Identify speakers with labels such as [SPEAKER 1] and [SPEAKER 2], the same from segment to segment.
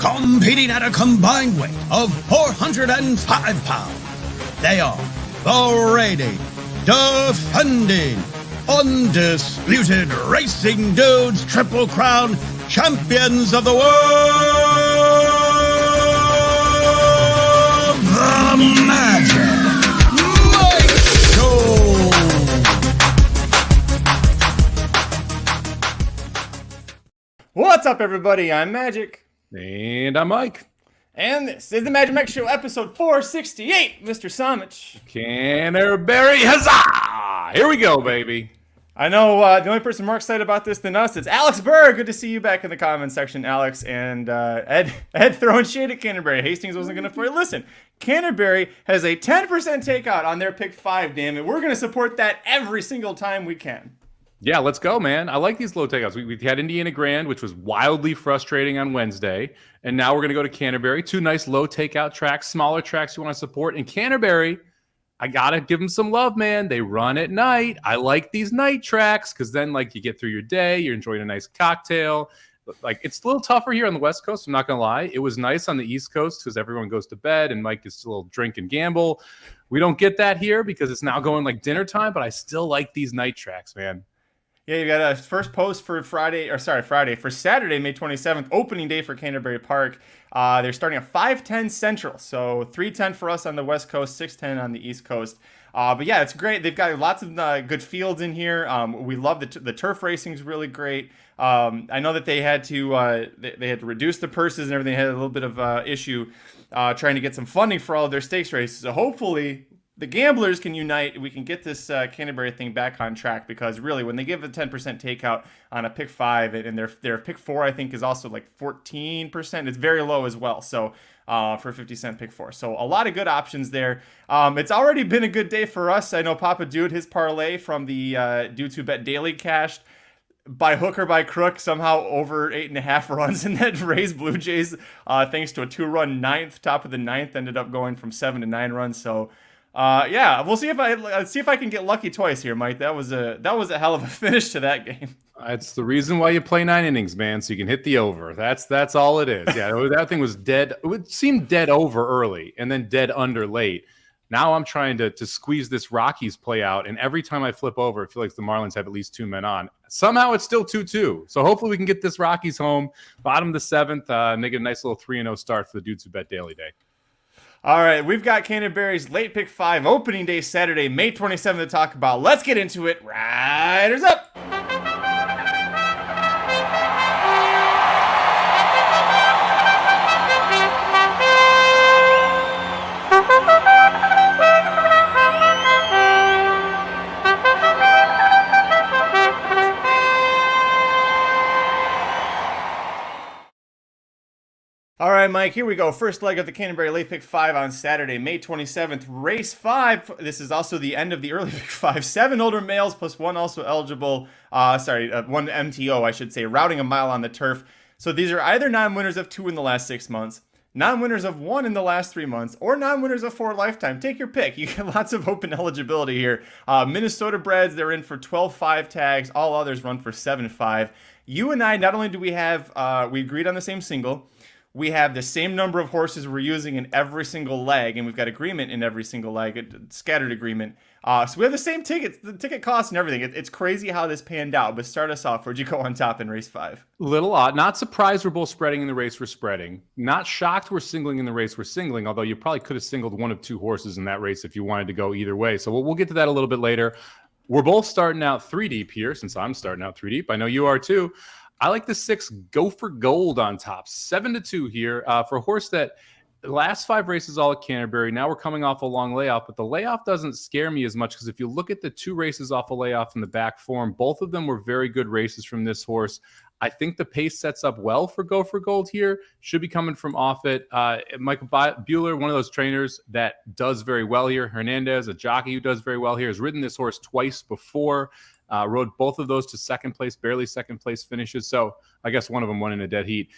[SPEAKER 1] competing at a combined weight of 405 pounds. They are the reigning, defending, undisputed Racing Dudes Triple Crown champions of the world, the Magic Mike Show.
[SPEAKER 2] What's up, everybody? I'm Magic.
[SPEAKER 3] And I'm Mike.
[SPEAKER 2] And this is the Magic Mike Show, episode 468, Mr. Somich.
[SPEAKER 3] Canterbury, huzzah! Here we go, baby.
[SPEAKER 2] I know the only person more excited about this than us is Alex Burr. Good to see you back in the comments section, Alex. And Ed throwing shade at Canterbury. Hastings wasn't going to play. Listen, Canterbury has a 10% takeout on their pick 5, damn it. We're going to support that every single time we can.
[SPEAKER 3] Yeah, let's go, man. I like these low takeouts. We had Indiana Grand, which was wildly frustrating on Wednesday. And now we're going to go to Canterbury. 2 nice low takeout tracks, smaller tracks you want to support. And Canterbury, I got to give them some love, man. They run at night. I like these night tracks because then, like, you get through your day. You're enjoying a nice cocktail. Like, it's a little tougher here on the West Coast. I'm not going to lie. It was nice on the East Coast because everyone goes to bed and Mike is still drink and gamble. We don't get that here because it's now going like dinner time, but I still like these night tracks, man.
[SPEAKER 2] Yeah, you got a first post for Friday, for Saturday, May 27th, opening day for Canterbury Park. They're starting at 5:10 Central, so 3:10 for us on the West Coast, 6:10 on the East Coast. But yeah, it's great. They've got lots of good fields in here. We love the turf racing is really great. I know that they had to reduce the purses and everything. They had a little bit of issue trying to get some funding for all of their stakes races. So hopefully the gamblers can unite. We can get this Canterbury thing back on track because really, when they give a 10% takeout on a pick 5 and their pick 4, I think is also like 14%. It's very low as well. So for a 50-cent pick 4, so a lot of good options there. It's already been a good day for us. I know Papa Dude, his parlay from the Dudes Who Bet Daily cashed by hook or by crook, somehow over 8.5 runs in that Rays Blue Jays, thanks to a 2-run ninth. Top of the ninth ended up going from 7 to 9 runs. So. Yeah, we'll see if I can get lucky twice here, Mike. That was a hell of a finish to that game.
[SPEAKER 3] That's the reason why you play 9 innings, man, so you can hit the over. That's all it is. Yeah, that thing was dead. It seemed dead over early and then dead under late. Now I'm trying to squeeze this Rockies play out, and every time I flip over, I feel like the Marlins have at least 2 men on. Somehow it's still 2-2. So hopefully we can get this Rockies home, bottom of the 7th, make it a nice little 3-0 start for the Dudes Who Bet Daily Day.
[SPEAKER 2] All right, we've got Canterbury's late pick 5 opening day Saturday, May 27th to talk about. Let's get into it. Riders up! All right, Mike, here we go. First leg of the Canterbury late pick 5 on Saturday, May 27th. Race 5. This is also the end of the early pick 5. 7 older males plus 1 also eligible. 1 MTO, I should say, routing a mile on the turf. So these are either non-winners of 2 in the last 6 months, non-winners of 1 in the last 3 months, or non-winners of 4 lifetime. Take your pick. You get lots of open eligibility here. Minnesota breds, they're in for 12.5 tags. All others run for 7.5. You and I, not only do we have, we agreed on the same single, we have the same number of horses we're using in every single leg, and we've got agreement in every single leg, a scattered agreement. So we have the same tickets, the ticket cost and everything. It's crazy how this panned out, but start us off. Where'd you go on top in race 5?
[SPEAKER 3] Little odd. Not surprised we're both spreading in the race we're spreading. Not shocked we're singling in the race we're singling, although you probably could have singled one of 2 horses in that race if you wanted to go either way. So we'll get to that a little bit later. We're both starting out 3 deep here, since I'm starting out 3 deep. I know you are too. I like the 6 Go for Gold on top, 7-2 here for a horse that the last 5 races all at Canterbury. Now we're coming off a long layoff, but the layoff doesn't scare me as much because if you look at the 2 races off a layoff in the back form, both of them were very good races from this horse. I think the pace sets up well for Go for Gold here. Should be coming from off it. Michael Buehler, one of those trainers that does very well here. Hernandez, a jockey who does very well here, has ridden this horse twice before. Rode both of those to second place, barely second place finishes. So I guess one of them won in a dead heat.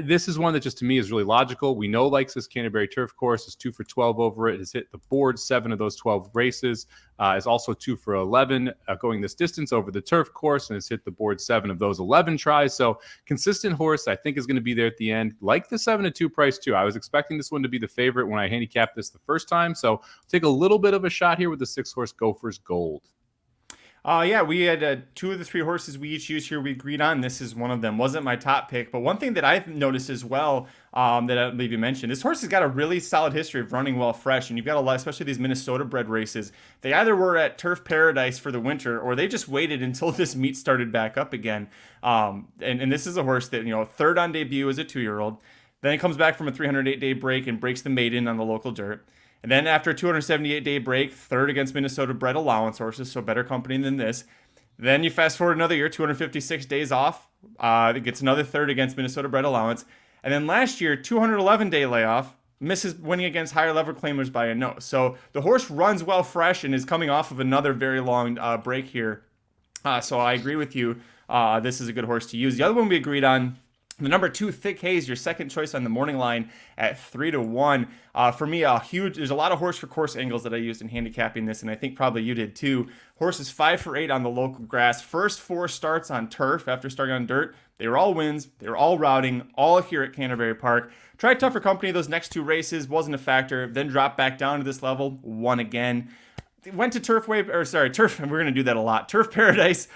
[SPEAKER 3] This is one that just to me is really logical. We know likes this Canterbury turf course, is 2 for 12 over it, has hit the board 7 of those 12 races, is also 2 for 11 going this distance over the turf course, and has hit the board 7 of those 11 tries. So consistent horse, I think, is going to be there at the end. Like the 7-2 price too. I was expecting this one to be the favorite when I handicapped this the first time. So take a little bit of a shot here with the 6-horse Gophers Gold.
[SPEAKER 2] Yeah, we had 2 of the 3 horses we each used here. We agreed on. This is one of them. Wasn't my top pick, but one thing that I've noticed as well that I believe you mentioned, this horse has got a really solid history of running well fresh, and you've got a lot, especially these Minnesota bred races. They either were at Turf Paradise for the winter, or they just waited until this meet started back up again. And this is a horse that, third on debut as a 2-year-old. Then he comes back from a 308-day break and breaks the maiden on the local dirt. And then after a 278-day break, third against Minnesota-bred allowance horses, so better company than this. Then you fast forward another year, 256 days off. It gets another third against Minnesota-bred allowance. And then last year, 211-day layoff, misses winning against higher level claimers by a no. So the horse runs well fresh and is coming off of another very long break here. So I agree with you. This is a good horse to use. The other one we agreed on, the number 2, Thick Haze, your second choice on the morning line at 3-1. For me, there's a lot of horse for course angles that I used in handicapping this, and I think probably you did too. Horse is 5 for 8 on the local grass. First 4 starts on turf after starting on dirt. They were all wins. They were all routing, all here at Canterbury Park. Tried tougher company those next 2 races, wasn't a factor. Then dropped back down to this level, won again. Went to Turf, and we're going to do that a lot. Turf Paradise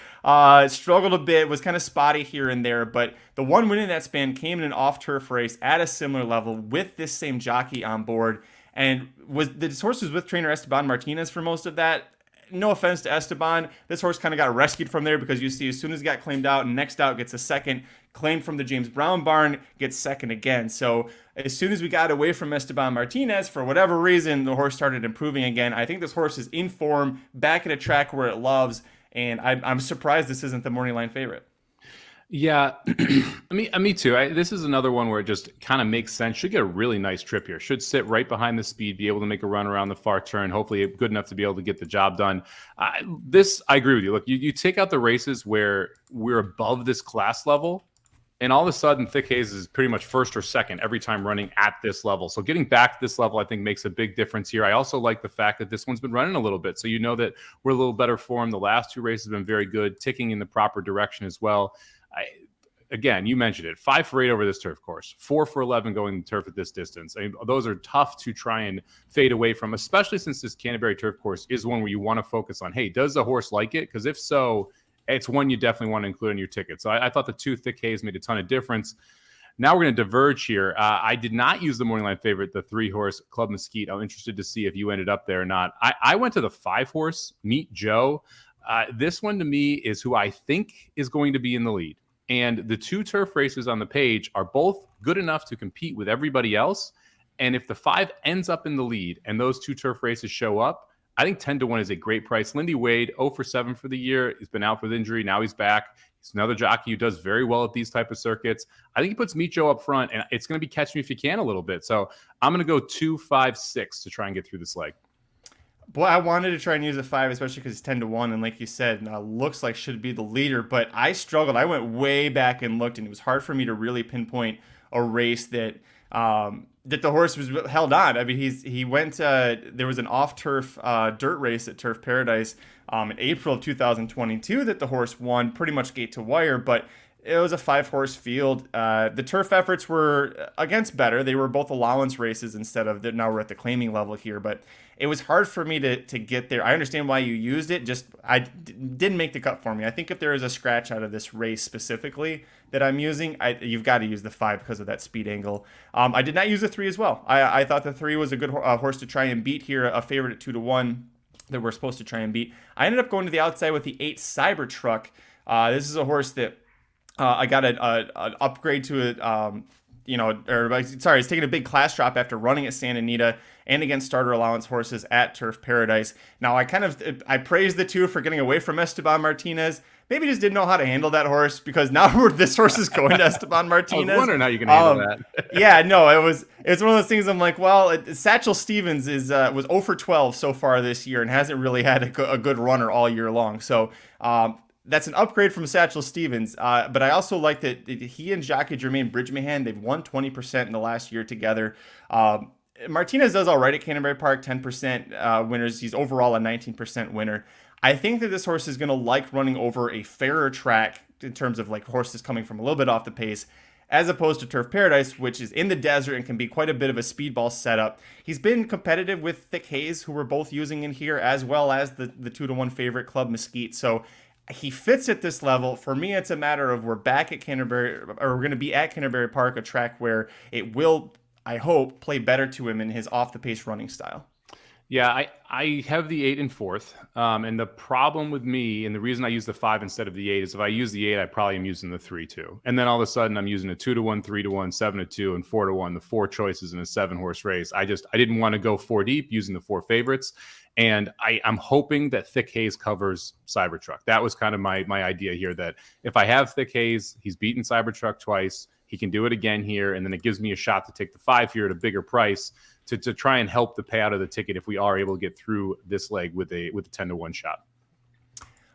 [SPEAKER 2] struggled a bit, was kind of spotty here and there, but the one win in that span came in an off-turf race at a similar level with this same jockey on board. And this horse was with trainer Esteban Martinez for most of that. No offense to Esteban, this horse kind of got rescued from there because you see as soon as he got claimed out, and next out gets a second, claimed from the James Brown barn, gets second again. So as soon as we got away from Esteban Martinez, for whatever reason, the horse started improving again. I think this horse is in form, back at a track where it loves, and I'm surprised this isn't the morning line favorite.
[SPEAKER 3] Yeah, me too. This is another one where it just kind of makes sense. Should get a really nice trip here. Should sit right behind the speed, be able to make a run around the far turn. Hopefully good enough to be able to get the job done. I agree with you. Look, you take out the races where we're above this class level, and all of a sudden Thick Haze is pretty much first or second every time running at this level. So getting back to this level, I think, makes a big difference here. I also like the fact that this one's been running a little bit. So you know that we're a little better form. The last 2 races have been very good, ticking in the proper direction as well. Again, you mentioned it, 5 for 8 over this turf course, 4 for 11 going to turf at this distance. I mean, those are tough to try and fade away from, especially since this Canterbury turf course is one where you want to focus on, hey, does the horse like it? Because if so, it's one you definitely want to include in your ticket. So I thought the 2 Thick Haze made a ton of difference. Now we're going to diverge here. I did not use the morning line favorite, the 3-horse Club Mesquite. I'm interested to see if you ended up there or not. I went to the 5-horse Meet Joe. This one to me is who I think is going to be in the lead. And the 2 turf races on the page are both good enough to compete with everybody else. And if the 5 ends up in the lead and those 2 turf races show up, I think 10-1 is a great price. Lindy Wade, 0 for 7 for the year. He's been out with injury. Now he's back. He's another jockey who does very well at these type of circuits. I think he puts Meet Joe up front, and it's going to be catch me if you can a little bit. So I'm going to go 2, 5, 6 to try and get through this leg.
[SPEAKER 2] Boy, I wanted to try and use a 5, especially because it's 10-1, and like you said, looks like should be the leader. But I struggled. I went way back and looked, and it was hard for me to really pinpoint a race that the horse was held on. I mean, he went. There was an off-turf dirt race at Turf Paradise in April of 2022 that the horse won, pretty much gate to wire, but it was a 5-horse field. The turf efforts were against better. They were both allowance races instead of now we're at the claiming level here, but it was hard for me to get there. I understand why you used it, just didn't make the cut for me. I think if there is a scratch out of this race specifically that I'm using, you've got to use the 5 because of that speed angle. I did not use the 3 as well. I thought the 3 was a good horse to try and beat here, a favorite at 2-1 that we're supposed to try and beat. I ended up going to the outside with the 8 Cybertruck. This is a horse that I got an upgrade to he's taking a big class drop after running at Santa Anita and against starter allowance horses at Turf Paradise. Now, I praised the two for getting away from Esteban Martinez. Maybe just didn't know how to handle that horse, because now this horse is going to Esteban Martinez.
[SPEAKER 3] I was wondering how you can handle that.
[SPEAKER 2] Yeah, no, it's one of those things. I'm like, well, Satchel Stevens was 0 for 12 so far this year and hasn't really had a good runner all year long. So that's an upgrade from Satchel Stevens. But I also like that he and Jockey Jermaine Bridgemahan, they've won 20% in the last year together. Martinez does all right at Canterbury Park, 10% winners. He's overall a 19% winner. I think that this horse is going to like running over a fairer track in terms of like horses coming from a little bit off the pace, as opposed to Turf Paradise, which is in the desert and can be quite a bit of a speedball setup. He's been competitive with Thick Haze, who we're both using in here, as well as the 2-1 favorite Club Mesquite. So he fits at this level. For me, it's a matter of we're back at Canterbury, or we're going to be at Canterbury Park, a track where it will, I hope, play better to him in his off-the-pace running style.
[SPEAKER 3] Yeah, I have the 8 in 4th. And the problem with me, and the reason I use the 5 instead of the 8, is if I use the 8, I probably am using the 3 too. And then all of a sudden I'm using a 2-1, 3-1, 7-2, and 4-1, the 4 choices in a 7-horse race. I didn't want to go 4 deep using the 4 favorites. And I'm hoping that Thick Haze covers Cybertruck. That was kind of my idea here, that if I have Thick Haze, he's beaten Cybertruck twice. He can do it again here, and then it gives me a shot to take the 5 here at a bigger price to try and help the payout of the ticket if we are able to get through this leg with a 10-1 shot.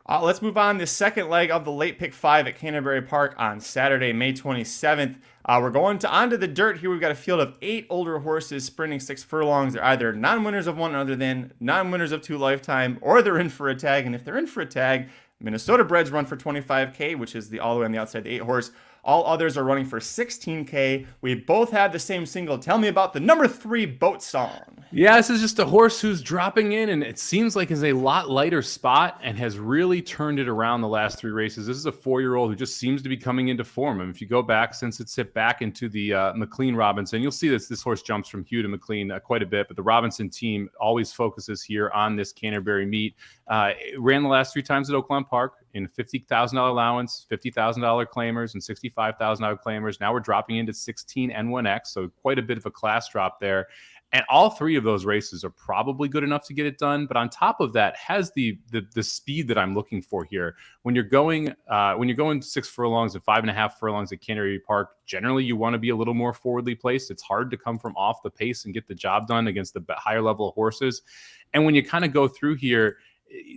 [SPEAKER 2] Let's move on. The second leg of the late pick 5 at Canterbury Park on Saturday, May 27th. We're going onto the dirt here. We've got a field of 8 older horses sprinting 6 furlongs. They're either non-winners of one other than, non-winners of 2 lifetime, or they're in for a tag. And if they're in for a tag, Minnesota Breds run for $25K, which is all the way on the outside, the 8 horse. All others are running for $16K. We both have the same single. Tell me about the number 3 Boat Song.
[SPEAKER 3] Yeah, this is just a horse who's dropping in, and it seems like is a lot lighter spot and has really turned it around the last 3 races. This is a 4-year-old who just seems to be coming into form. And if you go back, since it's hit back into the McLean Robinson, you'll see this horse jumps from Hugh to McLean quite a bit. But the Robinson team always focuses here on this Canterbury meet. It ran the last 3 times at Oakland Park in $50,000 allowance, $50,000 claimers, and $65,000 claimers. Now we're dropping into 16 N1X, so quite a bit of a class drop there. And all 3 of those races are probably good enough to get it done. But on top of that, has the speed that I'm looking for here. When you're going 6 furlongs and 5.5 furlongs at Canterbury Park, generally you want to be a little more forwardly placed. It's hard to come from off the pace and get the job done against the higher level of horses. And when you kind of go through here,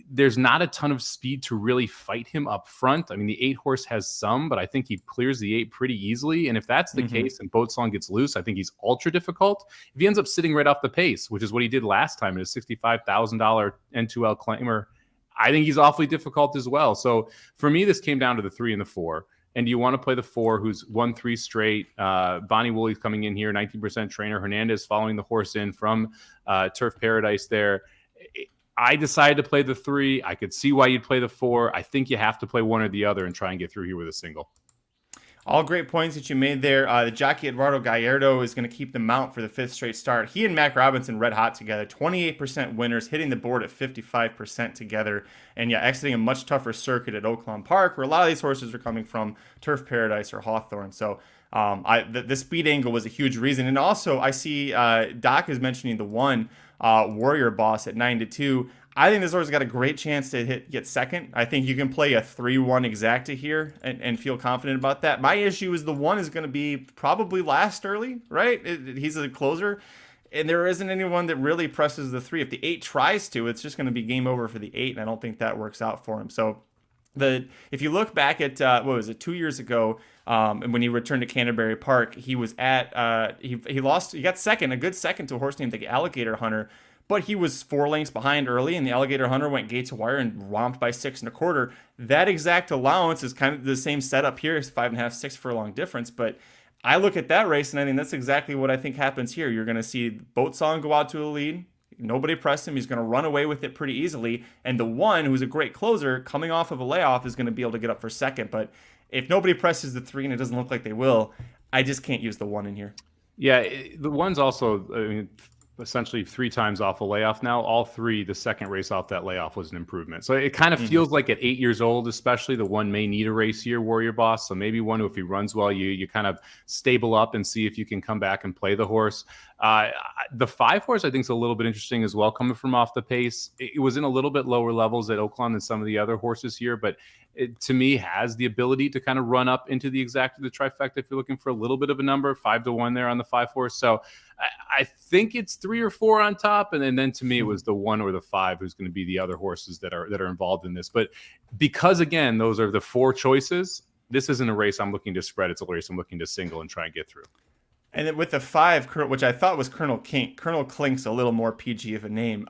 [SPEAKER 3] there's not a ton of speed to really fight him up front. I mean, the 8 horse has some, but I think he clears the 8 pretty easily. And if that's the case and Boat Song gets loose, I think he's ultra difficult. If he ends up sitting right off the pace, which is what he did last time in his $65,000 N2L claimer, I think he's awfully difficult as well. So for me, this came down to the 3 and the 4. And do you want to play the 4, who's won 3 straight? Bonnie Woolley's coming in here, 19% trainer. Hernandez following the horse in from Turf Paradise there. I decided to play the 3. I could see why you'd play the 4. I think you have to play one or the other and try and get through here with a single.
[SPEAKER 2] All great points that you made there. The jockey Eduardo Gallardo is going to keep the mount for the 5th straight start. He and Mac Robinson red hot together. 28% winners, hitting the board at 55% together. And yeah, exiting a much tougher circuit at Oakland Park, where a lot of these horses are coming from Turf Paradise or Hawthorne. So the speed angle was a huge reason. And also, I see Doc is mentioning the 1 Warrior Boss at 9-2. I think this horse has got a great chance to get second. I think you can play a 3-1 exacta here and feel confident about that. My issue is the 1 is going to be probably last early, right? He's a closer, and there isn't anyone that really presses the 3. If the 8 tries to, it's just going to be game over for the 8, and I don't think that works out for him. So if you look back at, 2 years ago, and when he returned to Canterbury Park, he was at, he got second, a good second to a horse named the Alligator Hunter, but he was 4 lengths behind early, and the Alligator Hunter went gate to wire and romped by 6 1/4. That exact allowance is kind of the same setup here. It's 5.5, 6 furlong difference, but I look at that race, and I think that's exactly what I think happens here. You're going to see Boat Song go out to a lead. Nobody pressed him. He's going to run away with it pretty easily. And the 1, who's a great closer, coming off of a layoff, is going to be able to get up for second. But if nobody presses the 3, and it doesn't look like they will, I just can't use the 1 in here.
[SPEAKER 3] Yeah, the 1's also, essentially 3 times off a layoff now. All 3, the second race off that layoff was an improvement. So it kind of feels like at 8 years old, especially, the one may need a race here, Warrior Boss. So maybe one, if he runs well, you kind of stable up and see if you can come back and play the horse. The 5 horse, I think, is a little bit interesting as well, coming from off the pace. It was in a little bit lower levels at Oaklawn than some of the other horses here, but it, to me, has the ability to kind of run up into the trifecta if you're looking for a little bit of a number. 5-1 there on the 5 horse. So I think it's 3 or 4 on top, and then to me it was the 1 or the 5 who's going to be the other horses that are involved in this. But because, again, those are the 4 choices, this isn't a race I'm looking to spread. It's a race I'm looking to single and try and get through. And
[SPEAKER 2] then with the 5, which I thought was Colonel Klink's a little more PG of a name.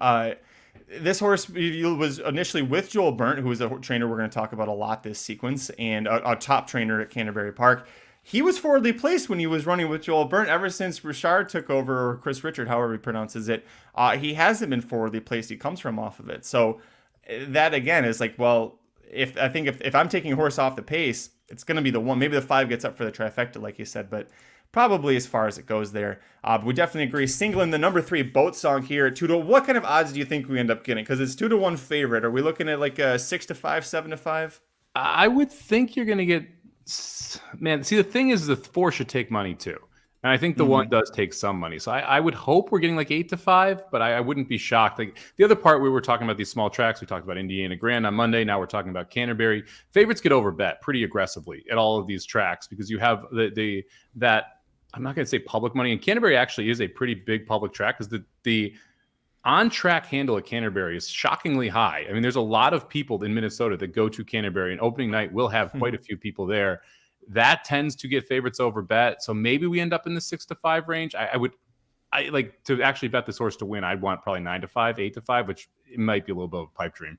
[SPEAKER 2] This horse was initially with Joel Burnt, who is a trainer we're going to talk about a lot this sequence, and a top trainer at Canterbury Park. He was forwardly placed when he was running with Joel Burnt. Ever since Richard took over, or Chris Richard, however he pronounces it, he hasn't been forwardly placed. He comes from off of it. So that, again, is like, well, if I'm taking a horse off the pace, it's going to be the 1. Maybe the 5 gets up for the trifecta, like you said, but probably as far as it goes there. But we definitely agree. Singling the number 3 Boat Song here at 2-1. What kind of odds do you think we end up getting? Because it's 2-1 favorite. Are we looking at like a 6-5, 7-5?
[SPEAKER 3] I would think you're going to get. Man, see, the thing is, the 4 should take money too. And I think the 1 does take some money. So I would hope we're getting like 8-5, but I wouldn't be shocked. Like the other part, we were talking about these small tracks. We talked about Indiana Grand on Monday. Now we're talking about Canterbury. Favorites get overbet pretty aggressively at all of these tracks because you have that, I'm not going to say public money. And Canterbury actually is a pretty big public track because the on-track handle at Canterbury is shockingly high. I mean, there's a lot of people in Minnesota that go to Canterbury, and opening night will have quite a few people there. That tends to get favorites over bet. So maybe we end up in the 6-5 range. I like to actually bet this horse to win. I'd want probably 9-5, 8-5, which it might be a little bit of a pipe dream.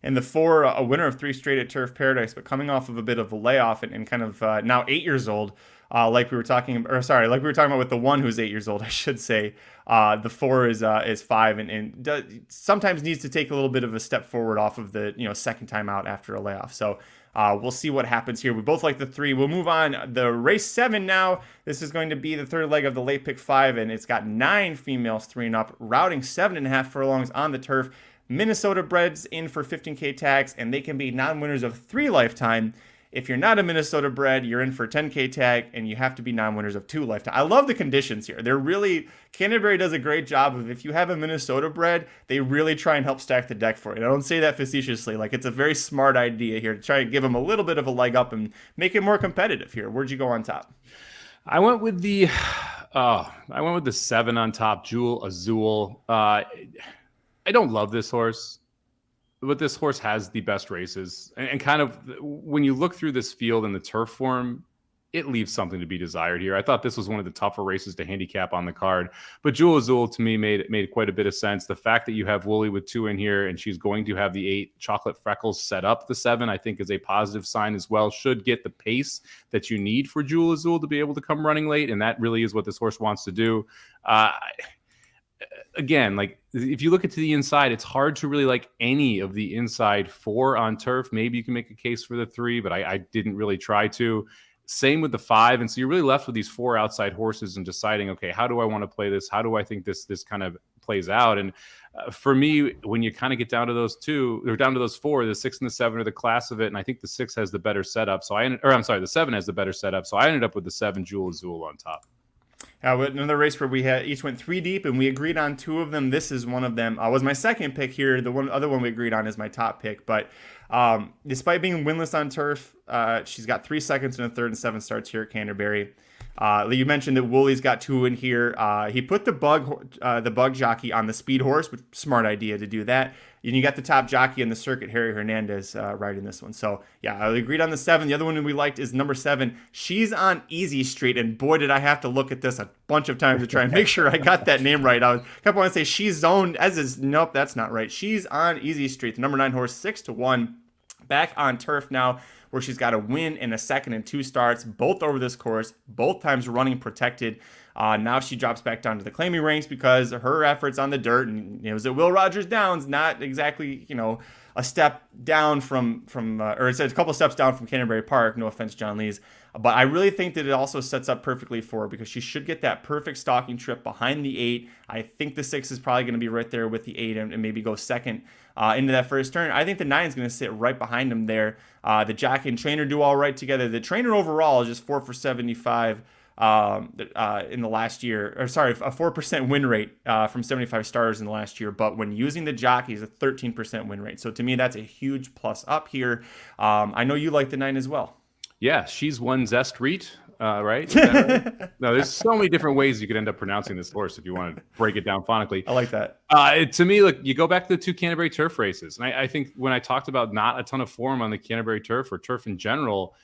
[SPEAKER 2] And the 4, a winner of 3 straight at Turf Paradise, but coming off of a bit of a layoff and kind of now 8 years old. Like we were talking about with the 1 who's 8 years old, I should say. The 4 is 5 and sometimes needs to take a little bit of a step forward off of the second time out after a layoff. So we'll see what happens here. We both like the 3. We'll move on. The race 7 now. This is going to be the 3rd leg of the late pick 5, and it's got 9 females 3 and up, routing 7.5 furlongs on the turf. Minnesota breds in for 15K tags, and they can be non-winners of 3 lifetime. If you're not a Minnesota bred, you're in for 10K tag, and you have to be non-winners of 2 lifetime. I love the conditions here. Canterbury does a great job of, if you have a Minnesota bred, they really try and help stack the deck for you. I don't say that facetiously. Like, it's a very smart idea here to try and give them a little bit of a leg up and make it more competitive here. Where'd you go on top?
[SPEAKER 3] I went with the 7 on top, Jewel Azul. I don't love this horse, but this horse has the best races. And kind of when you look through this field in the turf form, it leaves something to be desired here. I thought this was one of the tougher races to handicap on the card, but Jewel Azul to me made quite a bit of sense. The fact that you have Wooly with 2 in here and she's going to have the 8 chocolate freckles set up the 7, I think is a positive sign as well. Should get the pace that you need for Jewel Azul to be able to come running late. And that really is what this horse wants to do. Again, like if you look at the inside, it's hard to really like any of the inside 4 on turf. Maybe you can make a case for the 3, but I didn't really try to. Same with the 5. And so you're really left with these 4 outside horses and deciding, okay, how do I want to play this? How do I think this kind of plays out? And for me, when you kind of get down to those 2, or down to those 4, the 6 and the 7 are the class of it. And I think the 6 has the better setup. The 7 has the better setup. So I ended up with the 7 Jewel Azul on top.
[SPEAKER 2] Another race where we each went 3 deep, and we agreed on 2 of them. This is one of them. Was my second pick here. The other one we agreed on is my top pick. But despite being winless on turf, she's got 3 seconds in the 3rd and 7 starts here at Canterbury. You mentioned that Wooly's got 2 in here. He put the bug jockey on the speed horse, which smart idea to do that. And you got the top jockey in the circuit, Harry Hernandez, riding this one. So yeah, I agreed on the 7. The other one we liked is number 7. She's on Easy Street, and boy, did I have to look at this a bunch of times to try and make sure I got that name right. I kept wanting to say She's Zoned, nope, that's not right. She's on Easy Street, the number 9 horse, 6-1, back on turf now, where she's got a win in a 2nd and 2 starts, both over this course, both times running protected. Now she drops back down to the claiming ranks because her efforts on the dirt, and it was at Will Rogers Downs, not exactly, a step down or it's a couple steps down from Canterbury Park. No offense, John Lees. But I really think that it also sets up perfectly for her because she should get that perfect stalking trip behind the 8. I think the 6 is probably going to be right there with the 8 and maybe go second into that first turn. I think the 9 is going to sit right behind him there. The jockey and trainer do all right together. The trainer overall is just 4 for 75 in the last year, or sorry, a 4% win rate from 75 starters in the last year. But when using the jockeys, a 13% win rate. So to me, that's a huge plus up here. I know you like the 9 as well.
[SPEAKER 3] Yeah, she's one Zest Reet, right? Is that right? No, there's so many different ways you could end up pronouncing this horse if you want to break it down phonetically.
[SPEAKER 2] I like that.
[SPEAKER 3] To me, look, you go back to the 2 Canterbury Turf races, and I think when I talked about not a ton of form on the Canterbury Turf or turf in general,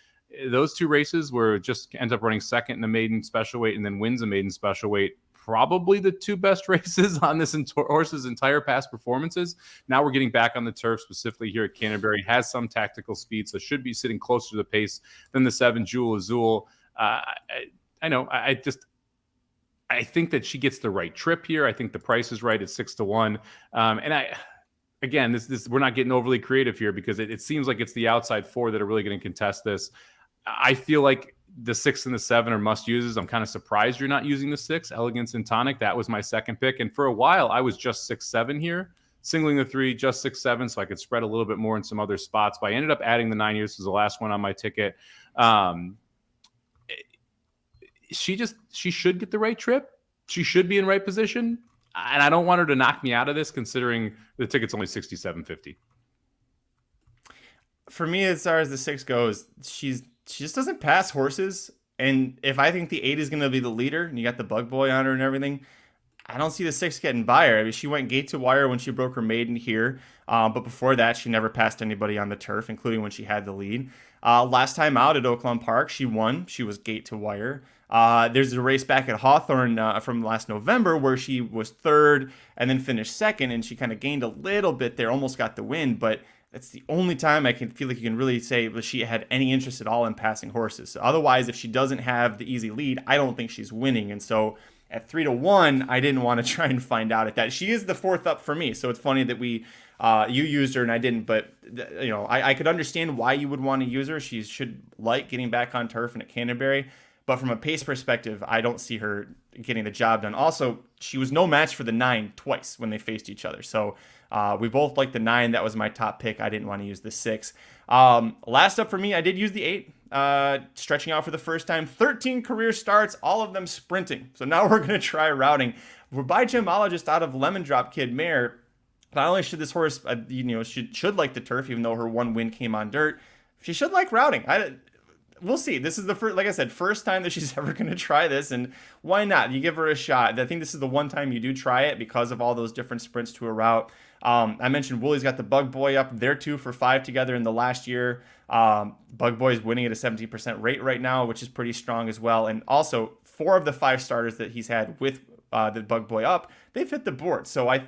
[SPEAKER 3] those 2 races where it just ends up running second in the maiden special weight and then wins a maiden special weight, probably the 2 best races on this horse's entire past performances. Now we're getting back on the turf, specifically here at Canterbury. Has some tactical speed, so should be sitting closer to the pace than the 7 Jewel Azul. I know. I think that she gets the right trip here. I think the price is right at 6-1. Again, this we're not getting overly creative here because it seems like it's the outside 4 that are really going to contest this. I feel like the 6 and the 7 are must uses. I'm kind of surprised you're not using the 6, Elegance and Tonic. That was my second pick. And for a while, I was just 6-7 here, singling the 3, just 6-7, so I could spread a little bit more in some other spots. But I ended up adding the 9 years as the last one on my ticket. She should get the right trip. She should be in right position. And I don't want her to knock me out of this, considering the ticket's only $67.50.
[SPEAKER 2] For me, as far as the 6 goes, she just doesn't pass horses. And if I think the 8 is going to be the leader, and you got the bug boy on her and everything, I don't see the 6 getting by her. I mean, she went gate to wire when she broke her maiden here. But before that, she never passed anybody on the turf, including when she had the lead. Last time out at Oakland Park, she won. She was gate to wire. There's a race back at Hawthorne from last November where she was 3rd and then finished 2nd, and she kind of gained a little bit there, almost got the win. But that's the only time I can feel like you can really say that she had any interest at all in passing horses. So otherwise, if she doesn't have the easy lead, I don't think she's winning. And so at 3-1, I didn't want to try and find out at that. She is the 4th up for me. So it's funny that you used her and I didn't, but I could understand why you would want to use her. She should like getting back on turf and at Canterbury. But from a pace perspective, I don't see her getting the job done. Also, she was no match for the 9 twice when they faced each other. So we both liked the 9. That was my top pick. I didn't want to use the 6. Last up for me, I did use the 8. Stretching out for the first time. 13 career starts, all of them sprinting. So now we're going to try routing. We're by gemologist out of Lemon Drop Kid Mare. Not only should this horse, should like the turf, even though her 1 win came on dirt, she should like routing. We'll see. This is the first, like I said, first time that she's ever going to try this, and why not? You give her a shot. I think this is the one time you do try it because of all those different sprints to a route. I mentioned Woolie's got the Bug Boy up. They're 2 for 5 together in the last year. Bug Boy's winning at a 17% rate right now, which is pretty strong as well. And also, 4 of the 5 starters that he's had with the Bug Boy up, they've hit the board. So I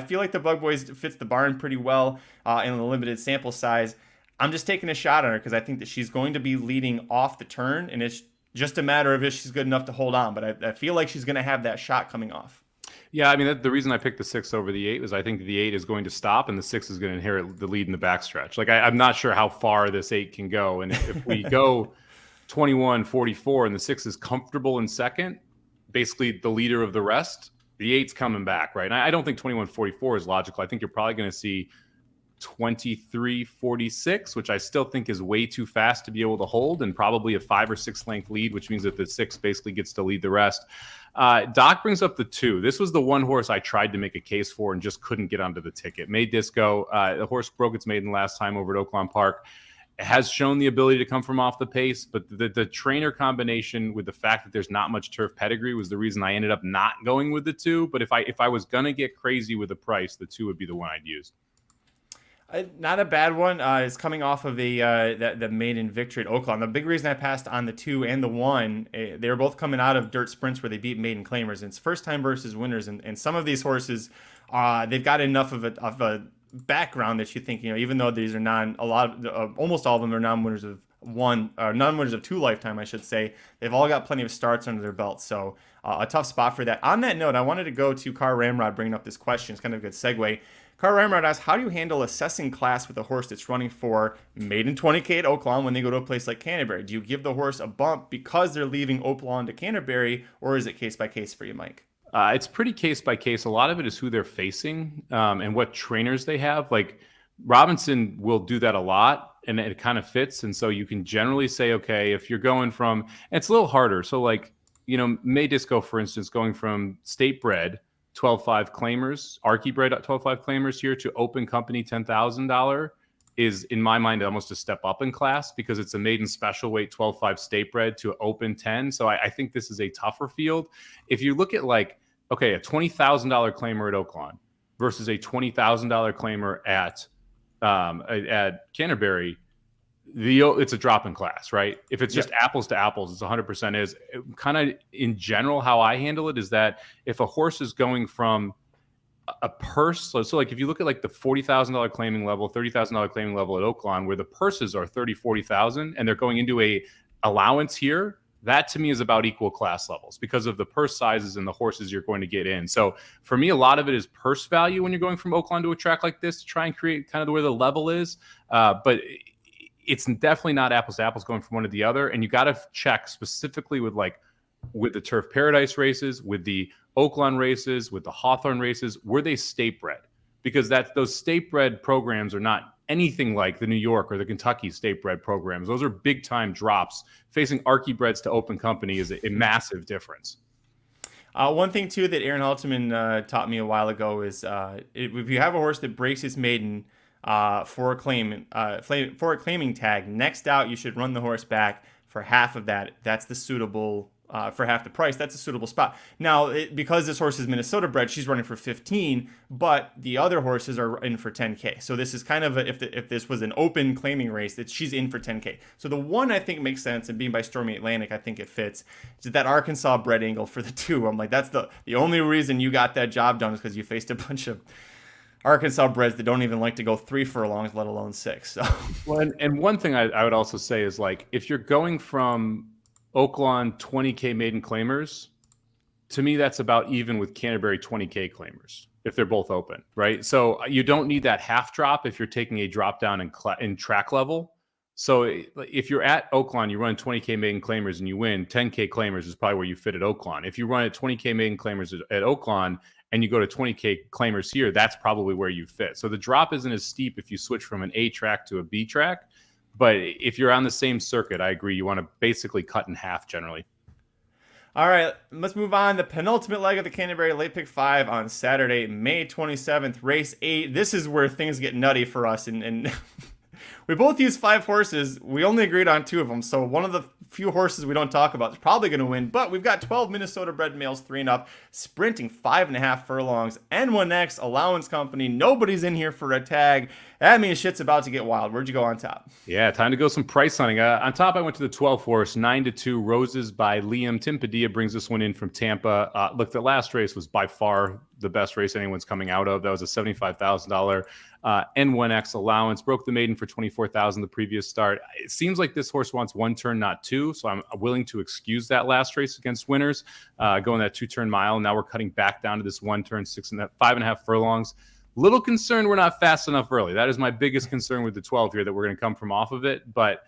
[SPEAKER 2] feel like the Bug Boy fits the barn pretty well in the limited sample size. I'm just taking a shot on her because I think that she's going to be leading off the turn, and it's just a matter of if she's good enough to hold on. But I feel like she's going to have that shot coming off.
[SPEAKER 3] Yeah, I mean, the reason I picked the 6 over the 8 was I think the 8 is going to stop and the 6 is going to inherit the lead in the backstretch. Like, I'm not sure how far this 8 can go. And if we go 21-44 and the 6 is comfortable in second, basically the leader of the rest, the 8's coming back, right? And I don't think 21-44 is logical. I think you're probably going to see 23-46, which I still think is way too fast to be able to hold, and probably a 5 or 6 length lead, which means that the 6 basically gets to lead the rest. Doc brings up the 2. This was the one horse I tried to make a case for and just couldn't get onto the ticket. Made Disco. The horse broke its maiden last time over at Oakland Park. It has shown the ability to come from off the pace, but the trainer combination with the fact that there's not much turf pedigree was the reason I ended up not going with the 2. But if I was going to get crazy with the price, the 2 would be the one I'd use.
[SPEAKER 2] Not a bad one. It's coming off of the maiden victory at Oakland. The big reason I passed on the 2 and the 1, they were both coming out of dirt sprints where they beat maiden claimers. And it's first time versus winners. And some of these horses, they've got enough of a background that you think, even though these are almost all of them are non-winners of non-winners of 2 lifetime, I should say. They've all got plenty of starts under their belt. So a tough spot for that. On that note, I wanted to go to Car Ramrod bringing up this question. It's kind of a good segue. Carl Ramrod asks, how do you handle assessing class with a horse that's running for maiden 20K at Oaklawn when they go to a place like Canterbury? Do you give the horse a bump because they're leaving Oaklawn to Canterbury, or is it case by case for you, Mike?
[SPEAKER 3] It's pretty case by case. A lot of it is who they're facing and what trainers they have. Like Robinson will do that a lot, and it kind of fits. And so you can generally say, okay, if you're going from, it's a little harder. So like, May Disco, for instance, going from state bred 12.5 claimers, Archie bred 12.5 claimers here to open company $10,000 is, in my mind, almost a step up in class because it's a maiden special weight 12.5 state bred to open 10. So I think this is a tougher field. If you look at like, okay, a $20,000 claimer at Oaklawn versus a $20,000 claimer at Canterbury, it's a drop in class, right? If it's just apples to apples, it's 100% is. Kind of in general, how I handle it is that if a horse is going from a purse, so like if you look at like the $40,000 claiming level, $30,000 claiming level at Oaklawn, where the purses are 30, 40,000, and they're going into a allowance here, that to me is about equal class levels because of the purse sizes and the horses you're going to get in. So for me, a lot of it is purse value when you're going from Oaklawn to a track like this to try and create kind of where the level is. But it's definitely not apples to apples going from one to the other. And you got to check specifically with the Turf Paradise races, with the Oaklawn races, with the Hawthorne races, were they state bred? Because those state bred programs are not anything like the New York or the Kentucky state bred programs. Those are big time drops. Facing Archie breds to open company is a massive difference.
[SPEAKER 2] One thing too that Aaron Halterman taught me a while ago is if you have a horse that breaks its maiden for a claiming tag, next out you should run the horse back for half of that. That's the suitable for half the price. That's a suitable spot. Now, because this horse is Minnesota bred, she's running for 15, but the other horses are in for 10K. So this is kind of if this was an open claiming race, that she's in for 10K. So the one I think makes sense, and being by Stormy Atlantic, I think it fits. Is that Arkansas bred angle for the 2. I'm like, that's the only reason you got that job done is because you faced a bunch of Arkansas breds that don't even like to go 3 furlongs, let alone 6. So.
[SPEAKER 3] Well, and one thing I would also say is like if you're going from Oaklawn 20K maiden claimers, to me that's about even with Canterbury 20K claimers if they're both open, right? So you don't need that half drop if you're taking a drop down in track level. So if you're at Oaklawn, you run 20K maiden claimers and you win, 10K claimers is probably where you fit at Oaklawn. If you run at 20K maiden claimers at Oaklawn and you go to 20K claimers here, that's probably where you fit. So the drop isn't as steep if you switch from an A track to a B track. But if you're on the same circuit, I agree. You want to basically cut in half generally.
[SPEAKER 2] All right, let's move on. The penultimate leg of the Canterbury Late Pick 5 on Saturday, May 27th, race 8. This is where things get nutty for us. And we both used 5 horses. We only agreed on 2 of them. So one of the few horses we don't talk about is probably going to win. But we've got 12 Minnesota bred males, 3 and up, sprinting 5.5 furlongs. N1X, Allowance Company. Nobody's in here for a tag. That means shit's about to get wild. Where'd you go on top?
[SPEAKER 3] Yeah, time to go some price hunting. On top, I went to the 12 horse, 9-2 Roses by Liam. Tim Padilla brings this one in from Tampa. Look, the last race was by far the best race anyone's coming out of. That was a $75,000 N1X allowance. Broke the maiden for $24,000 the previous start. It seems like this horse wants 1 turn, not 2. So I'm willing to excuse that last race against winners, going that 2-turn mile. Now we're cutting back down to this 1 turn, 5.5 furlongs. Little concerned we're not fast enough early. That is my biggest concern with the 12 here, that we're going to come from off of it. But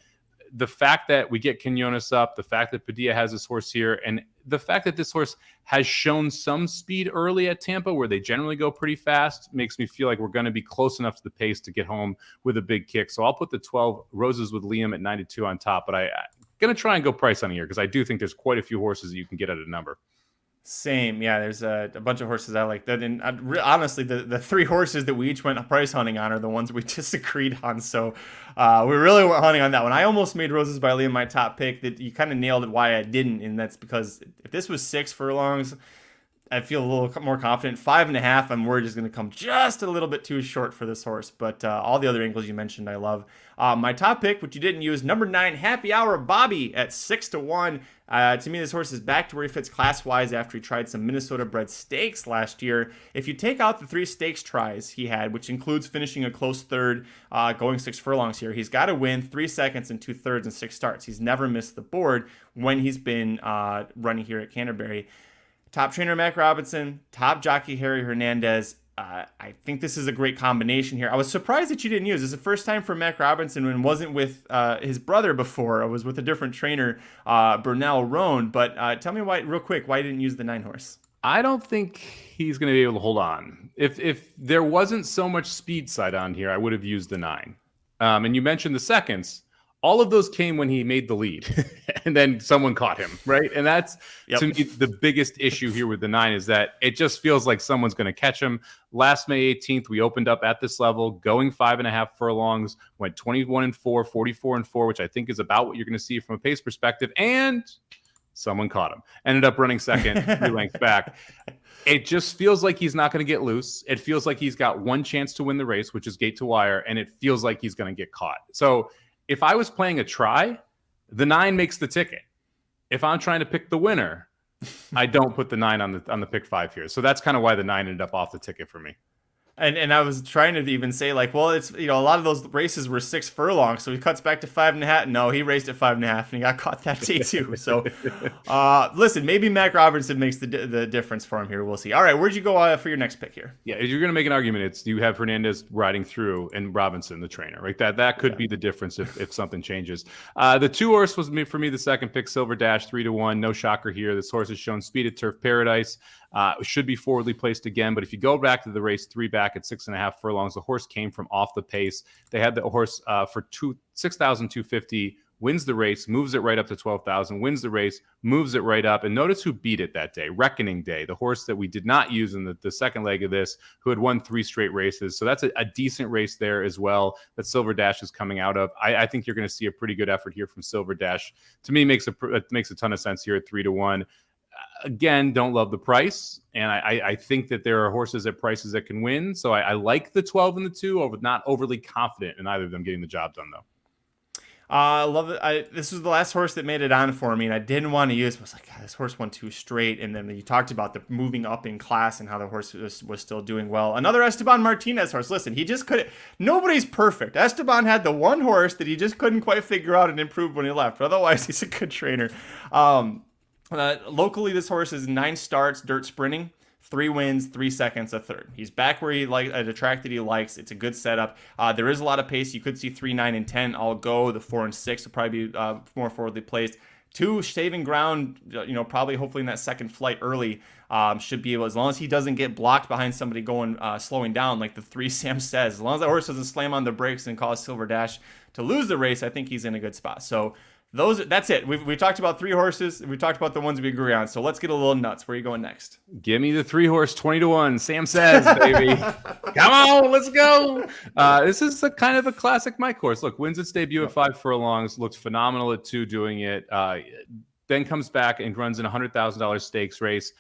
[SPEAKER 3] the fact that we get Quinones up, the fact that Padilla has this horse here, and the fact that this horse has shown some speed early at Tampa where they generally go pretty fast makes me feel like we're going to be close enough to the pace to get home with a big kick. So I'll put the 12 Roses with Liam at 92 on top, but I'm going to try and go price on here because I do think there's quite a few horses that you can get at a number.
[SPEAKER 2] Same. Yeah, there's a bunch of horses I like that. And honestly, the 3 horses that we each went price hunting on are the ones we disagreed on. So we really went hunting on that one. I almost made Roses by Liam my top pick. That you kind of nailed it why I didn't. And that's because if this was 6 furlongs, I feel a little more confident. 5.5, I'm worried is going to come just a little bit too short for this horse. But all the other angles you mentioned, I love. My top pick, which you didn't use, number 9, Happy Hour Bobby at 6-1. To me, this horse is back to where he fits class-wise after he tried some Minnesota-bred stakes last year. If you take out the 3 stakes tries he had, which includes finishing a close third, going 6 furlongs here, he's got to win 3 seconds and 2/3 in 6 starts. He's never missed the board when he's been running here at Canterbury. Top trainer Mac Robinson, top jockey Harry Hernandez. I think this is a great combination here. I was surprised that you didn't use. This is the first time for Mac Robinson and wasn't with his brother before. I was with a different trainer, Bernal Roan. But tell me real quick, why you didn't use the 9 horse?
[SPEAKER 3] I don't think he's going to be able to hold on. If there wasn't so much speed side on here, I would have used the 9. And you mentioned the seconds. All of those came when he made the lead and then someone caught him, right? And that's, to me, the biggest issue here with the 9 is that it just feels like someone's going to catch him. Last May 18th, we opened up at this level, going 5.5 furlongs, went 21-4, 44-4, which I think is about what you're going to see from a pace perspective. And someone caught him. Ended up running second, 3 lengths back. It just feels like he's not going to get loose. It feels like he's got one chance to win the race, which is gate to wire, and it feels like he's going to get caught. So if I was playing a try, the 9 makes the ticket. If I'm trying to pick the winner, I don't put the 9 on the pick 5 here. So that's kind of why the 9 ended up off the ticket for me.
[SPEAKER 2] And I was trying to even say, like, well, it's, a lot of those races were 6 furlongs, so he cuts back to 5.5. No, he raced at 5.5, and he got caught that day too. So, listen, maybe Mac Robertson makes the difference for him here. We'll see. All right, where'd you go for your next pick here?
[SPEAKER 3] Yeah, if you're going to make an argument, it's you have Hernandez riding through and Robinson, the trainer, right? That could be the difference if something changes. The 2 horse was for me the second pick, Silver Dash, 3-1. No shocker here. This horse has shown speed at Turf Paradise. Should be forwardly placed again, but if you go back to the race 3 back at 6.5 furlongs, the horse came from off the pace. They had the horse for 6,250, wins the race, moves it right up to 12,000, wins the race, moves it right up. And notice who beat it that day, Reckoning Day, the horse that we did not use in the second leg of this, who had won 3 straight races. So that's a decent race there as well that Silver Dash is coming out of. I think you're going to see a pretty good effort here from Silver Dash. To me, makes a ton of sense here at 3-1. Again, don't love the price, and I think that there are horses at prices that can win. So I like the 12 and the 2, but not overly confident in either of them getting the job done, though.
[SPEAKER 2] I love it. This was the last horse that made it on for me, and I didn't want to use it. I was like, God, this horse won 2 straight. And then you talked about the moving up in class and how the horse was still doing well. Another Esteban Martinez horse. Listen, he just couldn't. Nobody's perfect. Esteban had the one horse that he just couldn't quite figure out and improve when he left. But otherwise, he's a good trainer. Locally, this horse is 9 starts, dirt sprinting, 3 wins, 3 seconds, a third. He's back where he at a track that he likes. It's a good setup. There is a lot of pace. You could see 3, 9, and 10 all go. The 4 and 6 will probably be more forwardly placed. 2 saving ground, probably hopefully in that second flight early, should be able, as long as he doesn't get blocked behind somebody going slowing down like the 3 Sam says. As long as that horse doesn't slam on the brakes and cause Silver Dash to lose the race, I think he's in a good spot. So that's it. We talked about 3 horses. We talked about the ones we agree on. So let's get a little nuts. Where are you going next?
[SPEAKER 3] Give me the 3 horse 20-1. Sam says, baby. Come on, let's go. This is kind of a classic Mike horse. Look, wins its debut at 5 furlongs. Looked phenomenal at 2 doing it. Then comes back and runs in a $100,000 stakes race.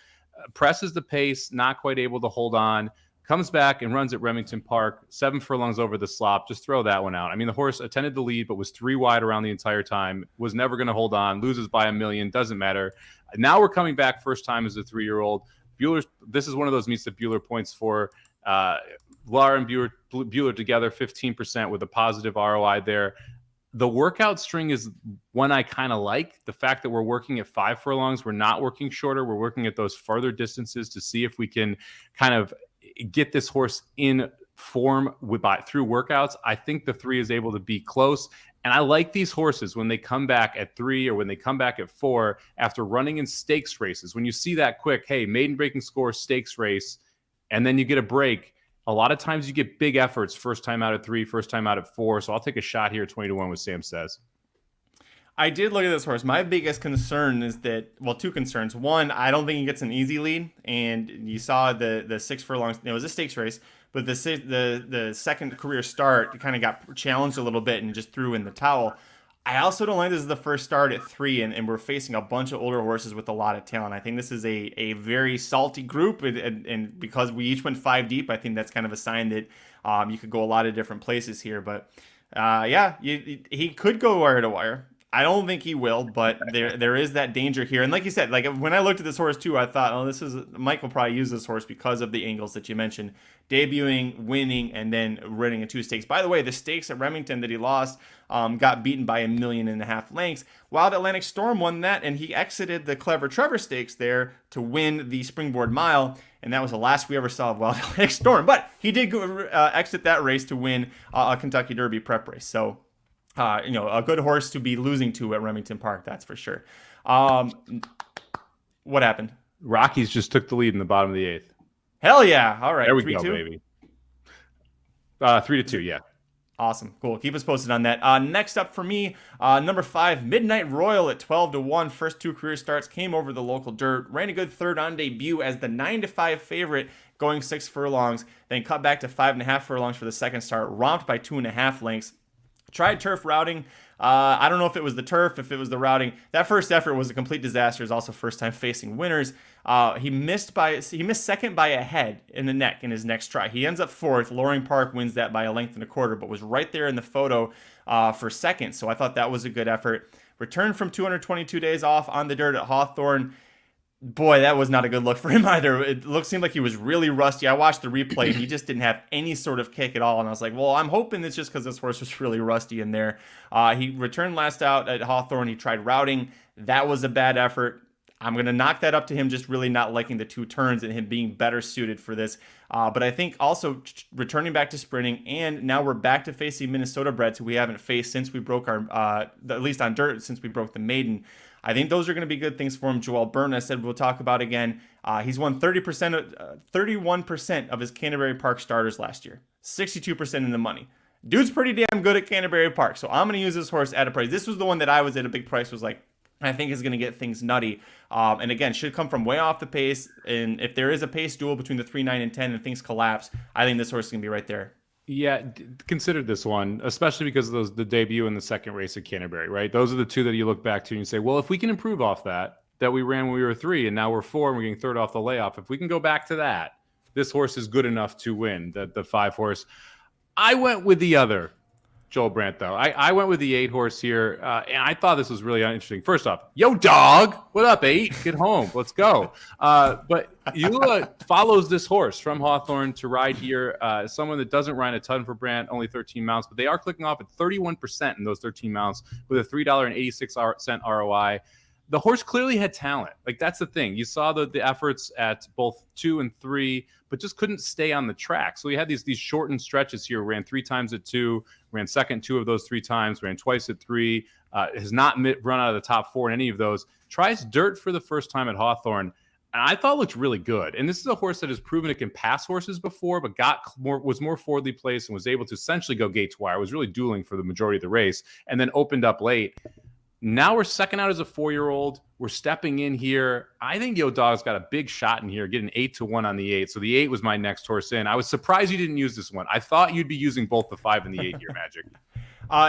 [SPEAKER 3] Presses the pace, not quite able to hold on. Comes back and runs at Remington Park, 7 furlongs over the slop. Just throw that one out. I mean, the horse attended the lead, but was 3 wide around the entire time. Was never going to hold on. Loses by $1 million. Doesn't matter. Now we're coming back first time as a 3-year-old. This is one of those meets that Buehler points for. Lara and Buehler together, 15% with a positive ROI there. The workout string is one I kind of like. The fact that we're working at 5 furlongs, we're not working shorter. We're working at those further distances to see if we can kind of get this horse in form through workouts. I think the 3 is able to be close. And I like these horses when they come back at 3 or when they come back at 4 after running in stakes races. When you see that quick, hey, maiden breaking score, stakes race, and then you get a break. A lot of times you get big efforts first time out at 3, first time out at 4. So I'll take a shot here, 20-1 with Sam says.
[SPEAKER 2] I did look at this horse. My biggest concern is that, 2 concerns. One, I don't think he gets an easy lead. And you saw the 6 furlongs. It was a stakes race, but the second career start kind of got challenged a little bit and just threw in the towel. I also don't like this is the first start at 3, and we're facing a bunch of older horses with a lot of talent. I think this is a very salty group, and because we each went 5 deep, I think that's kind of a sign that you could go a lot of different places here. But he could go wire to wire. I don't think he will, but there is that danger here. And like you said, like when I looked at this horse too, I thought, oh, Mike will probably use this horse because of the angles that you mentioned, debuting, winning, and then running in 2 stakes. By the way, the stakes at Remington that he lost got beaten by 1.5 million lengths. Wild Atlantic Storm won that, and he exited the Clever Trevor Stakes there to win the Springboard Mile. And that was the last we ever saw of Wild Atlantic Storm. But he did exit that race to win a Kentucky Derby prep race. So, a good horse to be losing to at Remington Park, that's for sure. What happened?
[SPEAKER 3] Rockies just took the lead in the bottom of the 8th.
[SPEAKER 2] Hell yeah. All right.
[SPEAKER 3] There we
[SPEAKER 2] 3-2?
[SPEAKER 3] go, baby. 3-2, yeah.
[SPEAKER 2] Awesome. Cool. Keep us posted on that. Next up for me, number 5, Midnight Royal at 12-1. First 2 career starts, came over the local dirt, ran a good third on debut as the 9-5 favorite, going 6 furlongs, then cut back to 5.5 furlongs for the second start, romped by 2.5 lengths. Tried turf routing. I don't know if it was the turf, if it was the routing. That first effort was a complete disaster. It was also first time facing winners. He missed second by a head in the neck in his next try. He ends up 4th. Loring Park wins that by 1.25 lengths, but was right there in the photo for second. So I thought that was a good effort. Returned from 222 days off on the dirt at Hawthorne. Boy, that was not a good look for him either. It seemed like he was really rusty. I watched the replay, and he just didn't have any sort of kick at all. And I was like, well, I'm hoping it's just because this horse was really rusty in there. He returned last out at Hawthorne. He tried routing. That was a bad effort. I'm going to knock that up to him just really not liking the 2 turns and him being better suited for this. But I think also returning back to sprinting, and now we're back to facing Minnesota breds who we haven't faced since we broke our, at least on dirt, since we broke the maiden. I think those are going to be good things for him. Joel Byrne, I said we'll talk about again. He's won 31% of his Canterbury Park starters last year. 62% in the money. Dude's pretty damn good at Canterbury Park, so I'm going to use this horse at a price. This was the one that I was at a big price, was like, I think is going to get things nutty. And again, should come from way off the pace. And if there is a pace duel between the 3, 9, and 10 and things collapse, I think this horse is going to be right there.
[SPEAKER 3] Yeah, consider this one, especially because of the debut and the second race at Canterbury, right? Those are the 2 that you look back to and you say, well, if we can improve off that we ran when we were 3 and now we're 4 and we're getting 3rd off the layoff, if we can go back to that, this horse is good enough to win, the 5 horse. I went with the other Joel Brandt, though. I went with the 8 horse here, and I thought this was really interesting. First off, yo, dog, what up, 8? Get home, let's go. But Eula follows this horse from Hawthorne to ride here. Someone that doesn't ride a ton for Brandt, only 13 mounts, but they are clicking off at 31% in those 13 mounts with a $3.86 ROI. The horse clearly had talent. Like, that's the thing. You saw the efforts at both 2 and 3, but just couldn't stay on the track. So he had these shortened stretches here. Ran 3 times at 2, ran second 2 of those 3 times, ran twice at 3, has not run out of the top 4 in any of those. Tries dirt for the first time at Hawthorne, and I thought looked really good. And this is a horse that has proven it can pass horses before, but was more forwardly placed and was able to essentially go gate to wire. Was really dueling for the majority of the race, and then opened up late. Now we're second out as a 4-year-old. We're stepping in here. I think Yo Dog's got a big shot in here, getting 8-1 on the 8. So the 8 was my next horse in. I was surprised you didn't use this one. I thought you'd be using both the 5 and the 8 here, Magic.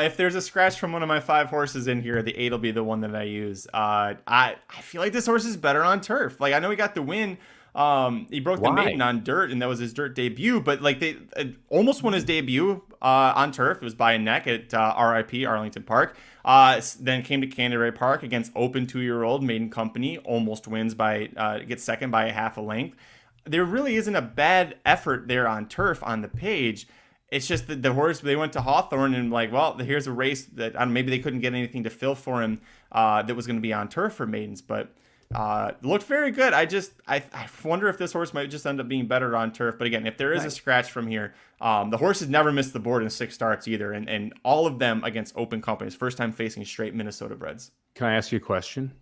[SPEAKER 2] If there's a scratch from one of my 5 horses in here, the 8 will be the one that I use. I feel like this horse is better on turf. Like, I know he got the win. He broke the maiden on dirt, and that was his dirt debut. But like, they almost won his debut on turf. It was by a neck at RIP Arlington Park. Then came to Canterbury Park against open 2-year-old Maiden Company. Almost wins gets second by 0.5 length. There really isn't a bad effort there on turf on the page. It's just that the horse, they went to Hawthorne and like, well, here's a race that maybe they couldn't get anything to fill for him that was going to be on turf for maidens, but looked very good. I wonder if this horse might just end up being better on turf. But again, if there is a scratch from here, the horse has never missed the board in 6 starts either, and all of them against open companies. First time facing straight Minnesota breds.
[SPEAKER 3] Can I ask you a question?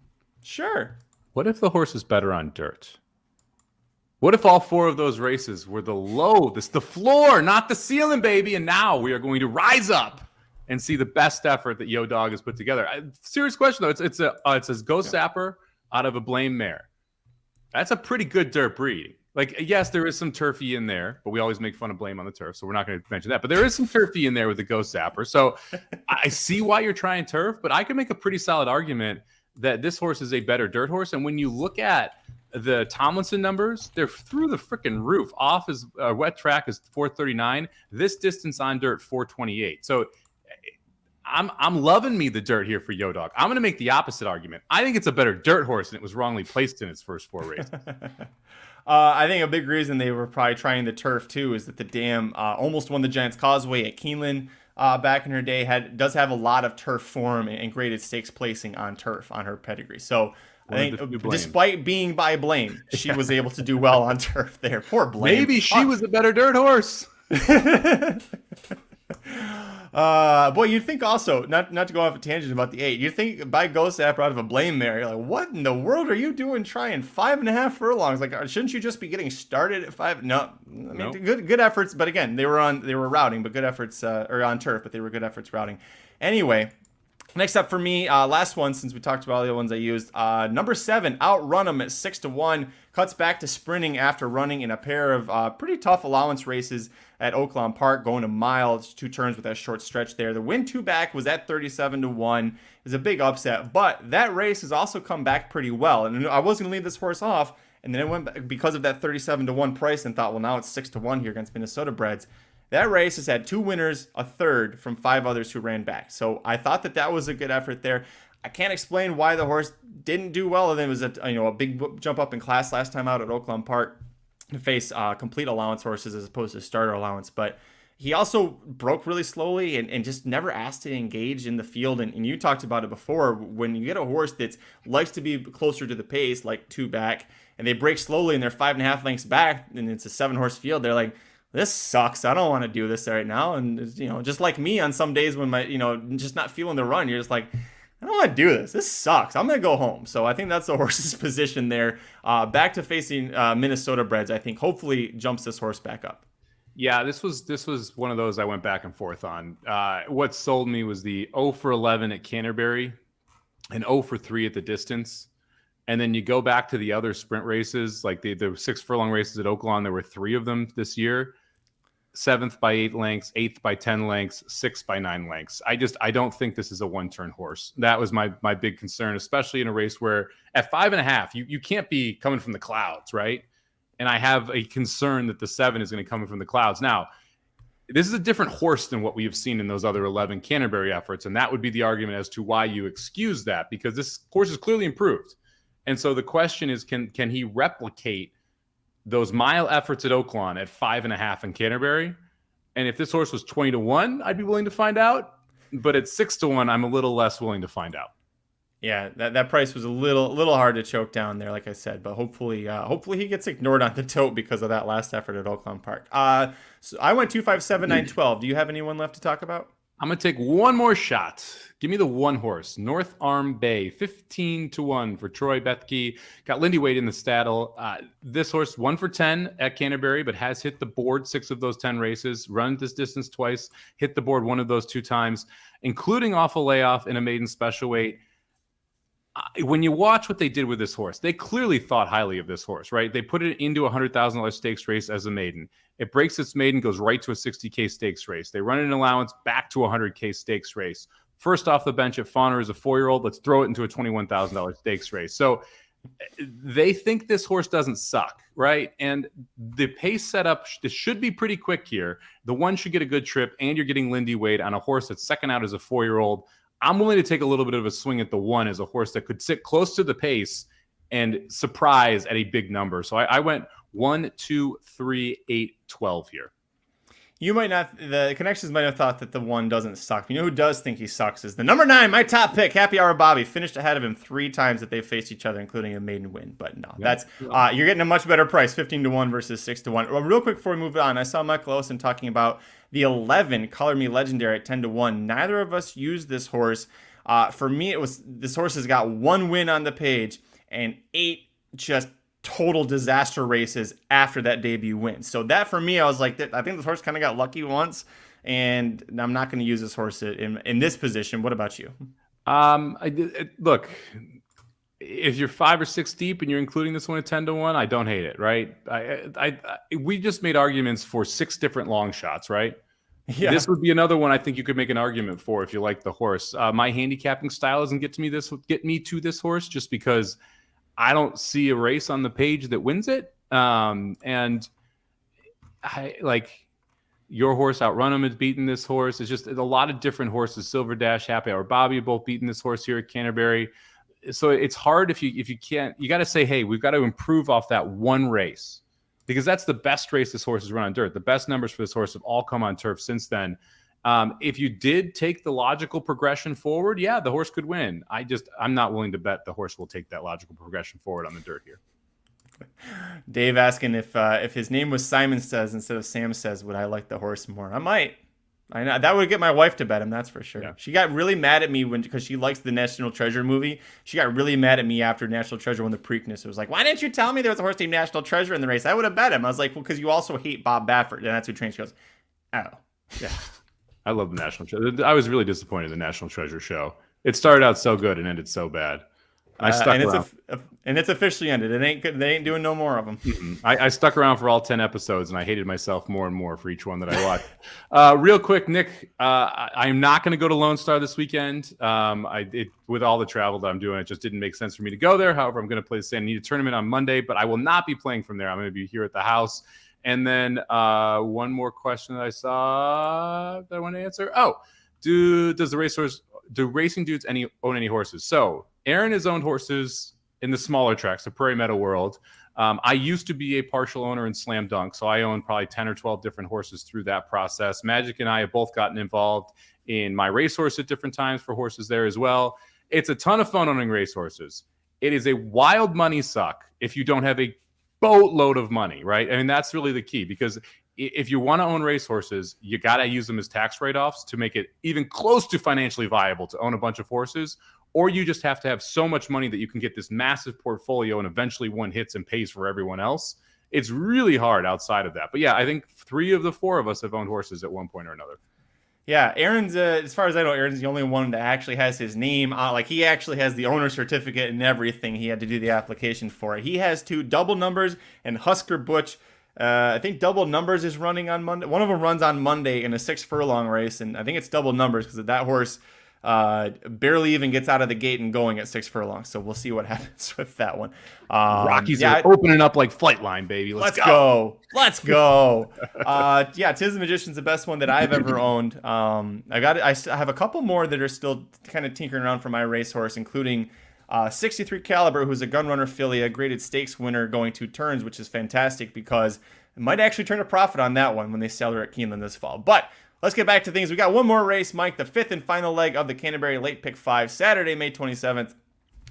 [SPEAKER 2] Sure.
[SPEAKER 3] What if the horse is better on dirt? What if all 4 of those races were the floor, not the ceiling, baby? And now we are going to rise up and see the best effort that Yo Dog has put together. Serious question though. It's a Ghost Sapper out of a Blame Mare. That's a pretty good dirt breed. Like, yes, there is some turfy in there, but we always make fun of Blame on the turf, so we're not going to mention that. But there is some turfy in there with the Ghost Sapper. So I see why you're trying turf, but I can make a pretty solid argument that this horse is a better dirt horse. And when you look at the Tomlinson numbers, they're through the freaking roof. Off his wet track is 439. This distance on dirt, 428. So I'm loving me the dirt here for Yo Dog. I'm going to make the opposite argument. I think it's a better dirt horse, and it was wrongly placed in its first 4 races.
[SPEAKER 2] I think a big reason they were probably trying the turf too is that the dam almost won the Giants Causeway at Keeneland back in her day. Does have a lot of turf form and graded stakes placing on turf on her pedigree. So I think despite being by Blame, she was able to do well on turf there. Poor Blame.
[SPEAKER 3] Maybe she was a better dirt horse.
[SPEAKER 2] Boy, you'd think also, not to go off a tangent about the 8, you'd think by Ghost App out of a Blame there, you're like, what in the world are you doing trying 5.5 furlongs? Like, shouldn't you just be getting started at 5? No, I mean, nope. Good efforts, but again, they were routing, but good efforts, or on turf, but they were good efforts routing. Anyway, next up for me, last one, since we talked about all the other ones I used, number 7, Outrun 'em at 6-1, cuts back to sprinting after running in a pair of pretty tough allowance races at Oaklawn Park, going a mile, 2 turns with that short stretch there. The win 2 back was at 37-1. It's a big upset, but that race has also come back pretty well. And I was going to leave this horse off, and then it went back because of that 37-1 price, and thought, well, now it's 6-1 here against Minnesota breds. That race has had 2 winners, a third from 5 others who ran back. So I thought that was a good effort there. I can't explain why the horse didn't do well. And it was a big jump up in class last time out at Oaklawn Park to face complete allowance horses as opposed to starter allowance. But he also broke really slowly and just never asked to engage in the field. And you talked about it before. When you get a horse that likes to be closer to the pace, like 2 back, and they break slowly and they're 5.5 lengths back, and it's a 7-horse field, they're like, this sucks. I don't want to do this right now. And, just like me on some days when my, just not feeling the run, you're just like, I don't want to do this. This sucks. I'm going to go home. So I think that's the horse's position there. Back to facing Minnesota breds, I think hopefully jumps this horse back up.
[SPEAKER 3] Yeah, this was one of those I went back and forth on. What sold me was the 0 for 11 at Canterbury and 0 for 3 at the distance. And then you go back to the other sprint races, like the 6 furlong races at Oaklawn. There were 3 of them this year. 7th by 8 lengths, 8th by 10 lengths, 6th by 9 lengths. I don't think this is a 1-turn horse. That was my big concern, especially in a race where at 5.5, you can't be coming from the clouds, right? And I have a concern that the 7 is going to come from the clouds. Now, this is a different horse than what we have seen in those other 11 Canterbury efforts, and that would be the argument as to why you excuse that, because this horse is clearly improved. And so the question is, can he replicate those mile efforts at Oaklawn at 5.5 in Canterbury? And if this horse was 20-1, I'd be willing to find out. But at 6-1, I'm a little less willing to find out.
[SPEAKER 2] Yeah, that price was a little hard to choke down there, like I said. But hopefully he gets ignored on the tote because of that last effort at Oaklawn Park. So I went 2, 5, 7, 9, 12. Do you have anyone left to talk about?
[SPEAKER 3] I'm going to take one more shot. Give me the 1 horse, North Arm Bay, 15-1 for Troy Bethke. Got Lindy Wade in the saddle. This horse, 1 for 10 at Canterbury, but has hit the board 6 of those 10 races, run this distance twice, hit the board 1 of those 2 times, including off a layoff in a maiden special weight. When you watch what they did with this horse, they clearly thought highly of this horse, right? They put it into a $100,000 stakes race as a maiden. It breaks its maiden, goes right to a $60K stakes race. They run an allowance back to a $100K stakes race. First off the bench at Fauner as a 4-year-old, let's throw it into a $21,000 stakes race. So they think this horse doesn't suck, right? And the pace setup, this should be pretty quick here. The 1 should get a good trip, and you're getting Lindy Wade on a horse that's second out as a 4-year-old. I'm willing to take a little bit of a swing at the 1 as a horse that could sit close to the pace and surprise at a big number. So I went 1, 2, 3, 8, 12 here.
[SPEAKER 2] You might not, the connections might have thought that the 1 doesn't suck. You know who does think he sucks is the number 9, my top pick, Happy Hour Bobby. Finished ahead of him 3 times that they faced each other, including a maiden win. But no, that's you're getting a much better price, 15-1 versus 6-1. Well, real quick before we move on, I saw Michael Olsen talking about the 11 Color Me Legendary at 10-1. Neither of us used this horse. For me, this horse has got 1 win on the page and 8 just total disaster races after that debut win. So that for me, I was like, I think this horse kind of got lucky once, and I'm not going to use this horse in this position. What about you?
[SPEAKER 3] Look, if you're 5 or 6 deep and you're including this one at 10-1, I don't hate it, right? We just made arguments for 6 different long shots, right? Yeah. This would be another one I think you could make an argument for if you like the horse. My handicapping style doesn't get me to this horse just because I don't see a race on the page that wins it. And I like Your horse Outrun 'em has beaten this horse. It's just a lot of different horses. Silver Dash, Happy Hour Bobby have both beaten this horse here at Canterbury. So it's hard if you can't. You got to say, hey, we've got to improve off that one race, because that's the best race this horse has run on dirt. The best numbers for this horse have all come on turf since then. If you did take the logical progression forward, yeah, the horse could win. I'm not willing to bet the horse will take that logical progression forward on the dirt here.
[SPEAKER 2] Dave asking if his name was Simon Says instead of Sam Says, would I like the horse more? I might. I know that would get my wife to bet him. That's for sure. Yeah. She got really mad at me because she likes the National Treasure movie. She got really mad at me after National Treasure won the Preakness. It was like, why didn't you tell me there was a horse named National Treasure in the race? I would have bet him. I was like, well, because you also hate Bob Baffert, and that's who trains. She goes, oh,
[SPEAKER 3] yeah. I love the National Treasure. I was really disappointed in the National Treasure show. It started out so good and ended so bad. I stuck around.
[SPEAKER 2] And it's officially ended. It ain't good. They ain't doing no more of them.
[SPEAKER 3] I stuck around for all 10 episodes, and I hated myself more and more for each one that I watched. Real quick, Nick, I'm not going to go to Lone Star this weekend. With all the travel that I'm doing, it just didn't make sense for me to go there. However, I'm going to play the Santa Anita tournament on Monday, but I will not be playing from there. I'm going to be here at the house. And then one more question that I saw that I want to answer. Oh, do racing dudes own any horses? So Aaron has owned horses in the smaller tracks, the Prairie Meadow world. I used to be a partial owner in Slam Dunk, so I own probably 10 or 12 different horses through that process. Magic and I have both gotten involved in my racehorse at different times for horses there as well. It's a ton of fun owning racehorses. It is a wild money suck if you don't have a boatload of money, right? I mean, that's really the key, because if you want to own racehorses, you got to use them as tax write-offs to make it even close to financially viable to own a bunch of horses, or you just have to have so much money that you can get this massive portfolio and eventually one hits and pays for everyone else. It's really hard outside of that. But yeah, I think 3 of the 4 of us have owned horses at one point or another.
[SPEAKER 2] Yeah, Aaron's, as far as I know, Aaron's the only one that actually has his name on. Like, he actually has the owner certificate and everything. He had to do the application for it. He has 2 Double Numbers and Husker Butch. I think Double Numbers is running on Monday. One of them runs on Monday in a 6 furlong race, and I think it's Double Numbers because that horse barely even gets out of the gate and going at 6 furlongs. So we'll see what happens with that one.
[SPEAKER 3] Rockies are opening up like Flightline, baby. Let's go.
[SPEAKER 2] Let's go. Yeah, Tiz the Magician's the best one that I've ever owned. I have a couple more that are still kind of tinkering around for my racehorse, including 63 Caliber, who's a gun runner filly, a graded stakes winner going 2 turns, which is fantastic because it might actually turn a profit on that one when they sell her at Keeneland this fall. But let's get back to things. We got one more race, Mike, the 5th and final leg of the Canterbury Late Pick 5, Saturday, May 27th.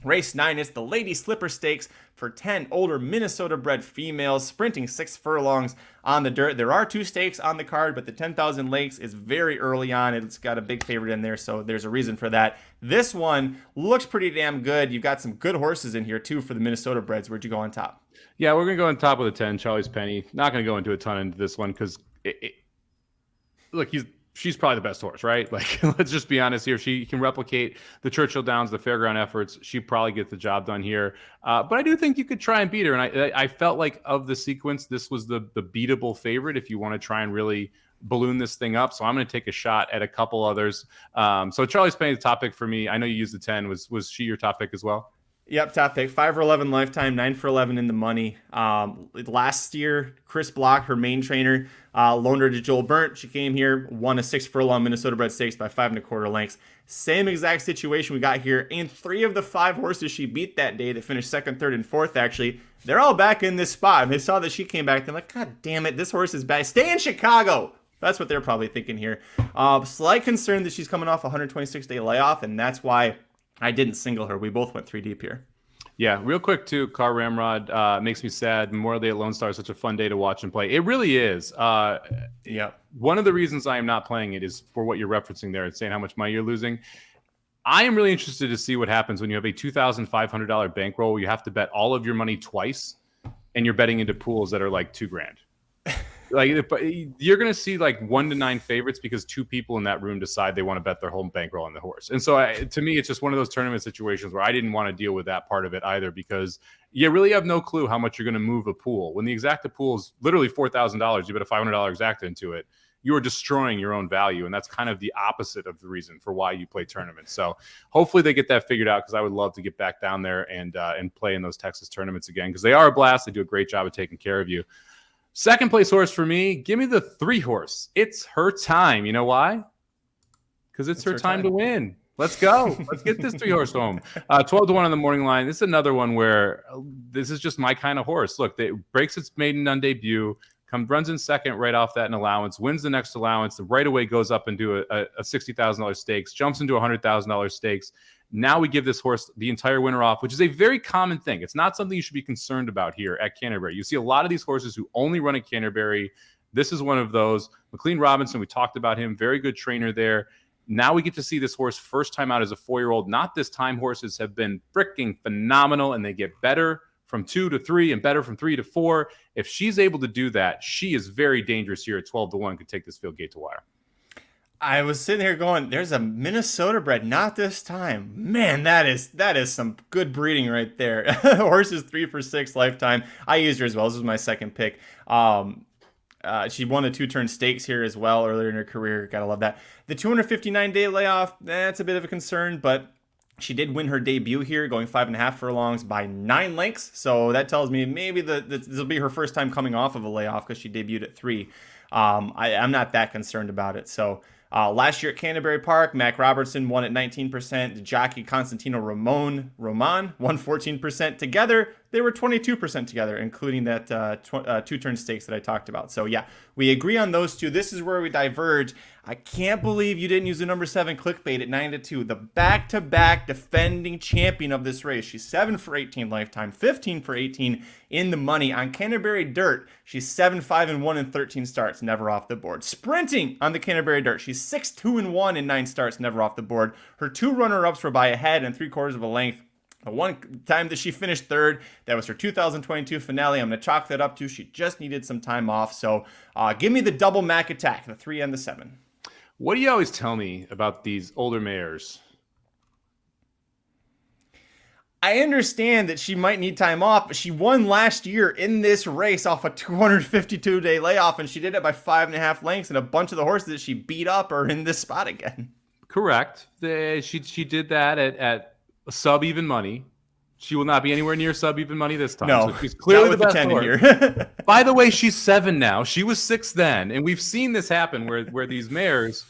[SPEAKER 2] Race 9 is the Lady Slipper Stakes for 10 older Minnesota-bred females, sprinting 6 furlongs on the dirt. There are 2 stakes on the card, but the 10,000 Lakes is very early on. It's got a big favorite in there, so there's a reason for that. This one looks pretty damn good. You've got some good horses in here, too, for the Minnesota-breds. Where'd you go on top?
[SPEAKER 3] Yeah, we're going to go on top with a 10, Charlie's Penny. Not going to go into a ton into this one because, look, she's probably the best horse, right? Like, let's just be honest here. She can replicate the Churchill Downs, the fairground efforts. She probably gets the job done here. But I do think you could try and beat her. And I felt like of the sequence, this was the beatable favorite if you want to try and really balloon this thing up. So I'm going to take a shot at a couple others. So Charlie's Penny, the top pick for me. I know you used the 10. Was she your top pick as well?
[SPEAKER 2] Yep, top pick. 5 for 11 lifetime, 9 for 11 in the money. Last year, Chris Block, her main trainer, loaned her to Joel Burnt. She came here, won a 6 furlong Minnesota bred stakes by 5 1/4 lengths. Same exact situation we got here. And 3 of the 5 horses she beat that day that finished 2nd, 3rd, and 4th, actually, they're all back in this spot. And they saw that she came back. They're like, God damn it, this horse is back. Stay in Chicago. That's what they're probably thinking here. Slight concern that she's coming off a 126-day layoff, and that's why I didn't single her. We both went 3 deep here.
[SPEAKER 3] Yeah, real quick too, Car Ramrod makes me sad. Memorial Day at Lone Star is such a fun day to watch and play. It really is.
[SPEAKER 2] Yeah.
[SPEAKER 3] One of the reasons I am not playing it is for what you're referencing there and saying how much money you're losing. I am really interested to see what happens when you have a $2,500 bankroll where you have to bet all of your money twice and you're betting into pools that are like $2,000. Like, you're going to see like 1 to 9 favorites because 2 people in that room decide they want to bet their whole bankroll on the horse. And so to me, it's just one of those tournament situations where I didn't want to deal with that part of it either, because you really have no clue how much you're going to move a pool. When the exacta pool is literally $4,000, you bet a $500 exacta into it, you are destroying your own value. And that's kind of the opposite of the reason for why you play tournaments. So hopefully they get that figured out, because I would love to get back down there and play in those Texas tournaments again, because they are a blast. They do a great job of taking care of you. Second place horse for me, give me the 3 horse. It's her time. You know why? Because it's her time to win. Let's go. Let's get this 3 horse home. 12-1 on the morning line. This is another one where this is just my kind of horse. Look, it breaks its maiden on debut, runs in second right off that in allowance, wins the next allowance, right away goes up into a $60,000 stakes, jumps into a $100,000 stakes. Now we give this horse the entire winter off, which is a very common thing. It's not something you should be concerned about here at Canterbury. You see a lot of these horses who only run at Canterbury. This is one of those. McLean Robinson, we talked about him, very good trainer there. Now we get to see this horse first time out as a 4-year-old. Not this time. Horses have been freaking phenomenal, and they get better from 2 to 3 and better from 3 to 4. If she's able to do that, she is very dangerous here at 12-1. Could take this field gate to wire.
[SPEAKER 2] I was sitting here going, there's a Minnesota bred, not this time. Man, that is some good breeding right there. Horse is 3 for 6 lifetime. I used her as well. This was my second pick. She won the 2-turn stakes here as well earlier in her career. Gotta love that. The 259-day layoff, that's a bit of a concern, but she did win her debut here, going 5.5 furlongs by 9 lengths. So that tells me maybe this will be her first time coming off of a layoff because she debuted at 3. I'm not that concerned about it. So last year at Canterbury Park, Mac Robertson won at 19%. The jockey Constantino Roman won 14%. Together, they were 22% together, including that 2-turn stakes that I talked about. So yeah, we agree on those two. This is where we diverge. I can't believe you didn't use the number 7 clickbait at 9-2. The back-to-back defending champion of this race. She's 7 for 18 lifetime, 15 for 18 in the money. On Canterbury Dirt, she's 7-5-1 in 13 starts, never off the board. Sprinting on the Canterbury Dirt, she's 6-2-1 in 9 starts, never off the board. Her 2 runner-ups were by a head and 3/4 of a length. The one time that she finished 3rd, that was her 2022 finale. I'm going to chalk that up to she just needed some time off. So give me the double Mac attack, the 3 and the 7.
[SPEAKER 3] What do you always tell me about these older mares?
[SPEAKER 2] I understand that she might need time off, but she won last year in this race off a 252-day layoff, and she did it by 5.5 lengths, and a bunch of the horses that she beat up are in this spot again.
[SPEAKER 3] Correct. She did that at sub-even money. She will not be anywhere near sub-even money this time.
[SPEAKER 2] No,
[SPEAKER 3] so she's clearly the best
[SPEAKER 2] 10
[SPEAKER 3] horse.
[SPEAKER 2] here.
[SPEAKER 3] By the way, she's 7 now. She was 6 then, and we've seen this happen where these mares,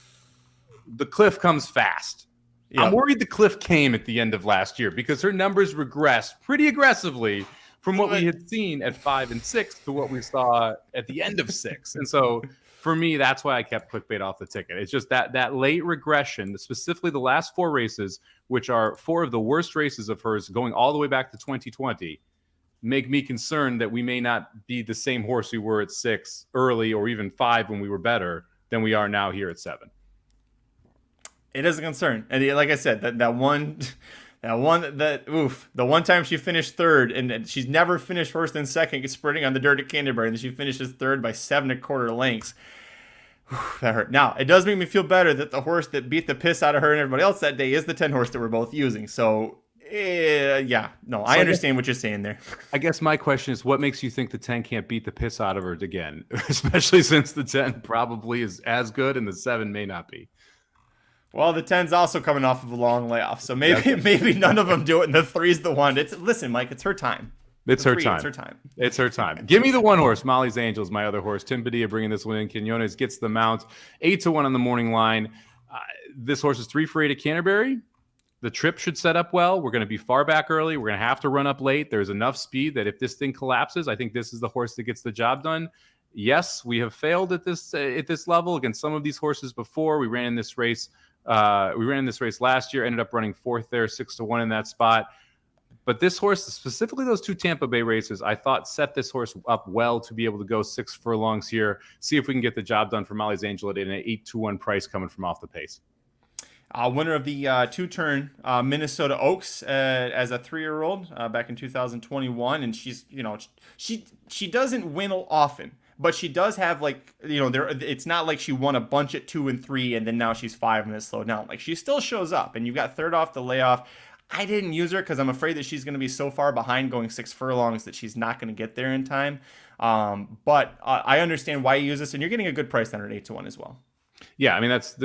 [SPEAKER 3] the cliff comes fast. Yep. I'm worried the cliff came at the end of last year because her numbers regressed pretty aggressively from what we had seen at 5 and 6 to what we saw at the end of 6. And so for me, that's why I kept clickbait off the ticket. It's just that late regression, specifically the last 4 races, which are 4 of the worst races of hers going all the way back to 2020, make me concerned that we may not be the same horse we were at 6 early or even 5 when we were better than we are now here at 7.
[SPEAKER 2] It is a concern. And like I said, the one time she finished 3rd, and she's never finished worse than 2nd, sprinting on the dirt at Canterbury, and then she finishes 3rd by 7.25 lengths. That hurt. Now, it does make me feel better that the horse that beat the piss out of her and everybody else that day is the 10 horse that we're both using. So, I understand what you're saying there.
[SPEAKER 3] I guess my question is, what makes you think the 10 can't beat the piss out of her again? Especially since the 10 probably is as good and the 7 may not be.
[SPEAKER 2] Well, the 10's also coming off of a long layoff, so maybe none of them do it, and the 3's the one. Listen, Mike, it's her time.
[SPEAKER 3] It's her time. It's her time. Give me the 1 horse, Molly's Angels, my other horse. Tim Padilla bringing this one in. Quinones gets the mount. 8-1 on the morning line. This horse is 3 for 8 at Canterbury. The trip should set up well. We're going to be far back early. We're going to have to run up late. There's enough speed that if this thing collapses, I think this is the horse that gets the job done. Yes, we have failed at this level against some of these horses before. We ran in this race last year, ended up running 4th there, 6-1 in that spot. But this horse, specifically those 2 Tampa Bay races, I thought set this horse up well to be able to go 6 furlongs here. See if we can get the job done for Molly's Angel at an 8-1 price coming from off the pace.
[SPEAKER 2] Winner of the 2-turn Minnesota Oaks as a 3-year-old back in 2021, and she's she doesn't win often. But she does have, it's not like she won a bunch at 2 and 3 and then now she's 5 and it's slowed down. Like, she still shows up, and you've got 3rd off the layoff. I didn't use her because I'm afraid that she's going to be so far behind going 6 furlongs that she's not going to get there in time. But I understand why you use this, and you're getting a good price on her at 8-1 as well.
[SPEAKER 3] Yeah, I mean, that's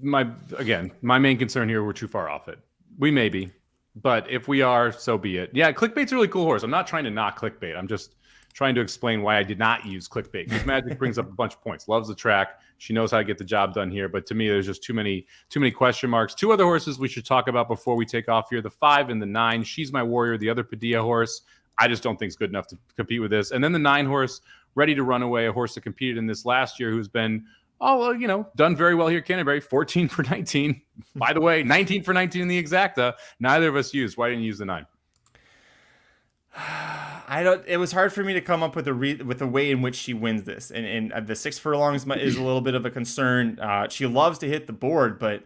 [SPEAKER 3] my main concern here. We're too far off it. We may be. But if we are, so be it. Yeah, clickbait's a really cool horse. I'm not trying to knock clickbait. I'm just trying to explain why I did not use clickbait, because Magic brings up a bunch of points. Loves the track. She knows how to get the job done here. But to me, there's just too many question marks. Two other horses we should talk about before we take off here: the 5 and the 9. She's My Warrior, the other Padilla horse. I just don't think is good enough to compete with this. And then the 9 horse, Ready to Run Away, a horse that competed in this last year, who's been, done very well here at Canterbury. 14 for 19. By the way, 19 for 19 in the exacta. Neither of us used. Why didn't you use the 9?
[SPEAKER 2] It was hard for me to come up with a way in which she wins this, and the 6 furlongs is a little bit of a concern. She loves to hit the board, but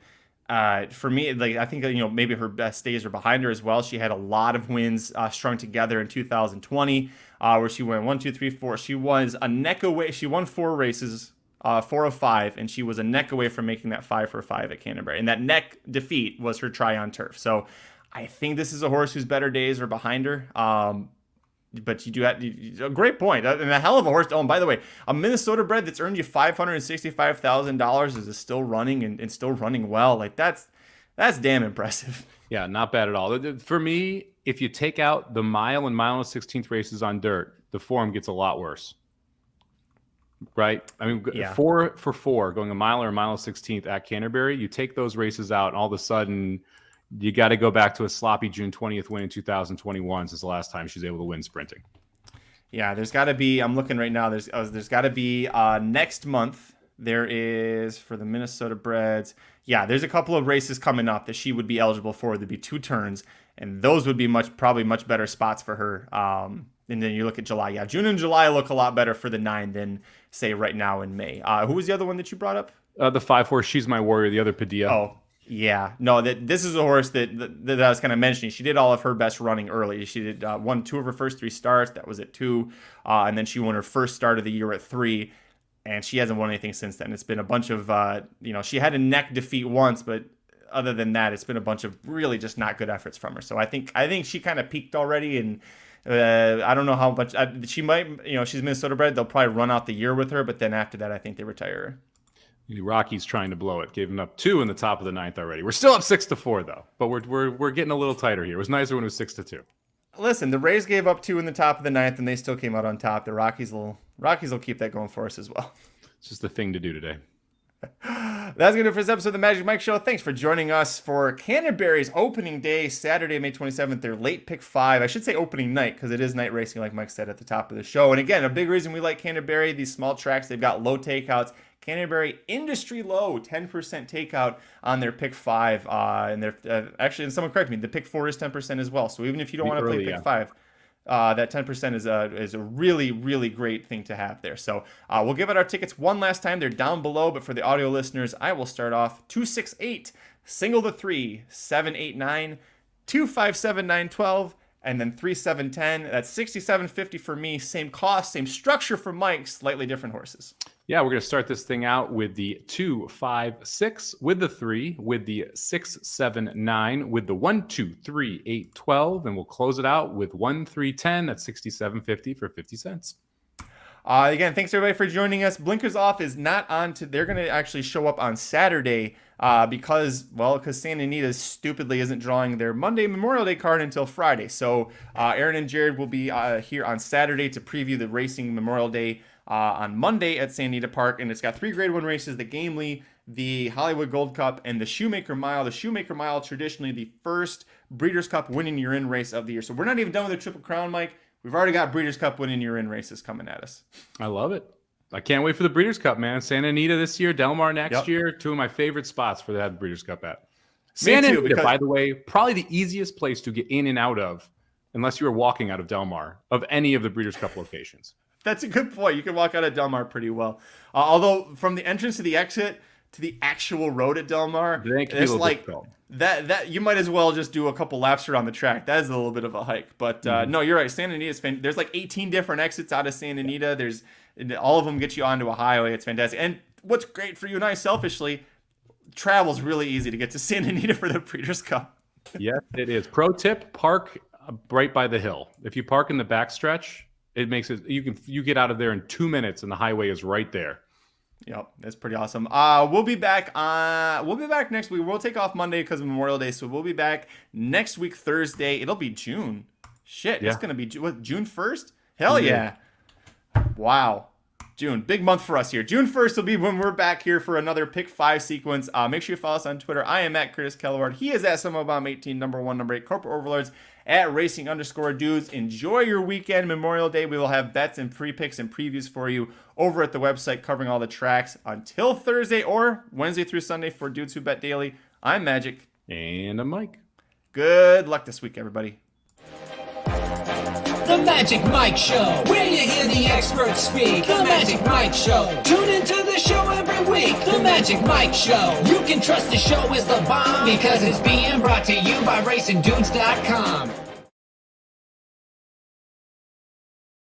[SPEAKER 2] for me, I think maybe her best days are behind her as well. She had a lot of wins strung together in 2020, where she went 1, 2, 3, 4. She was a neck away. She won 4 races, 4 of 5, and she was a neck away from making that 5 for 5 at Canterbury. And that neck defeat was her try on turf. So I think this is a horse whose better days are behind her. But you do have a great point, and a hell of a horse to own. By the way, a Minnesota bred that's earned you $565,000 is still running and still running well. Like that's damn impressive.
[SPEAKER 3] Yeah, not bad at all. For me, if you take out the mile and 16th races on dirt, the form gets a lot worse. Right? I mean, 4 for 4 going a mile or a 16th at Canterbury, you take those races out, and all of a sudden you got to go back to a sloppy June 20th win in 2021 since the last time she was able to win sprinting.
[SPEAKER 2] Yeah, there's got to be, I'm looking right now, there's got to be next month, there is for the Minnesota breds. Yeah, there's a couple of races coming up that she would be eligible for. There'd be 2 turns, and those would be probably much better spots for her. And then you look at July. Yeah, June and July look a lot better for the 9 than, say, right now in May. Who was the other one that you brought up?
[SPEAKER 3] The 5 horse, She's My Warrior, the other Padilla.
[SPEAKER 2] Oh, yeah. No, this is a horse that I was kind of mentioning. She did all of her best running early. She did won 2 of her first 3 starts. That was at 2. And then she won her first start of the year at 3. And she hasn't won anything since then. It's been a bunch of, she had a neck defeat once, but other than that, it's been a bunch of really just not good efforts from her. So I think she kind of peaked already, and I don't know how much she might. She's Minnesota bred. They'll probably run out the year with her, but then after that, I think they retire her.
[SPEAKER 3] Rocky's trying to blow it. Gave him up 2 in the top of the 9th already. We're still up 6-4 though, but we're getting a little tighter here. It was nicer when it was 6-2.
[SPEAKER 2] Listen, the Rays gave up 2 in the top of the 9th, and they still came out on top. The Rockies will keep that going for us as well.
[SPEAKER 3] It's just the thing to do today.
[SPEAKER 2] That's going to do it for this episode of the Magic Mike Show. Thanks for joining us for Canterbury's opening day, Saturday, May 27th. Their late pick 5. I should say opening night because it is night racing, like Mike said at the top of the show. And again, a big reason we like Canterbury, these small tracks, they've got low takeouts. Canterbury industry low 10% takeout on their pick 5. And they're actually, and someone correct me, the pick 4 is 10% as well. So even if you don't want to play pick 5, that 10% is a really, really great thing to have there. So we'll give out our tickets one last time. They're down below, but for the audio listeners, I will start off 268, single to 3, 789, 257, 912, and then 3710. That's 6750 for me. Same cost, same structure for Mike, slightly different horses.
[SPEAKER 3] Yeah, we're going to start this thing out with the 2, 5, 6, with the 3, with the 6, 7, 9, with the 1, 2, 3, 8, 12, and we'll close it out with 1, 3, 10. That's 67.50 for 50 cents.
[SPEAKER 2] Again, thanks everybody for joining us. Blinkers Off is not on they're going to actually show up on Saturday because Santa Anita stupidly isn't drawing their Monday Memorial Day card until Friday. So Aaron and Jared will be here on Saturday to preview the racing Memorial Day on Monday at Santa Anita Park, and it's got 3 Grade 1 races: the Gamely, the Hollywood Gold Cup, and the Shoemaker Mile. The Shoemaker Mile, traditionally the first Breeders' Cup winning your in race of the year. So we're not even done with the Triple Crown, Mike. We've already got Breeders' Cup winning your in races coming at us.
[SPEAKER 3] I love it. I can't wait for the Breeders' Cup, man. Santa Anita this year, Del Mar next year. 2 of my favorite spots for that Breeders' Cup at. Santa Anita, by the way, probably the easiest place to get in and out of, unless you were walking out of Del Mar, of any of the Breeders' Cup locations.
[SPEAKER 2] That's a good point. You can walk out of Del Mar pretty well. Although from the entrance to the exit to the actual road at Del Mar, it's like that you might as well just do a couple laps around the track. That is a little bit of a hike. But no, you're right. Santa Anita is there's like 18 different exits out of Santa Anita. There's all of them get you onto a highway. It's fantastic. And what's great for you and I, selfishly, travel's really easy to get to Santa Anita for the Breeders' Cup.
[SPEAKER 3] Yes, it is. Pro tip: park right by the hill. If you park in the backstretch, it makes it you get out of there in 2 minutes, and the highway is right there.
[SPEAKER 2] Yep, that's pretty awesome. We'll be back next week. We'll take off Monday because of Memorial Day, so we'll be back next week Thursday. It'll be June. Shit,
[SPEAKER 3] Yeah.
[SPEAKER 2] It's gonna be June 1st? Hell yeah! Wow, June, big month for us here. June 1st will be when we're back here for another Pick 5 sequence. Make sure you follow us on Twitter. I am at Curtis Kalleward. He is at Somobomb18, number 1, number 8, Corporate Overlords at Racing_Dudes. Enjoy your weekend, Memorial Day. We will have bets and pre-picks and previews for you over at the website covering all the tracks until Thursday or Wednesday through Sunday for Dudes Who Bet Daily. I'm Magic.
[SPEAKER 3] And I'm Mike.
[SPEAKER 2] Good luck this week, everybody.
[SPEAKER 4] The Magic Mike Show, where you hear the experts speak. The Magic Mike Show. Tune into the show every week. The Magic Mike Show. You can trust the show is the bomb because it's being brought to you by RacingDudes.com.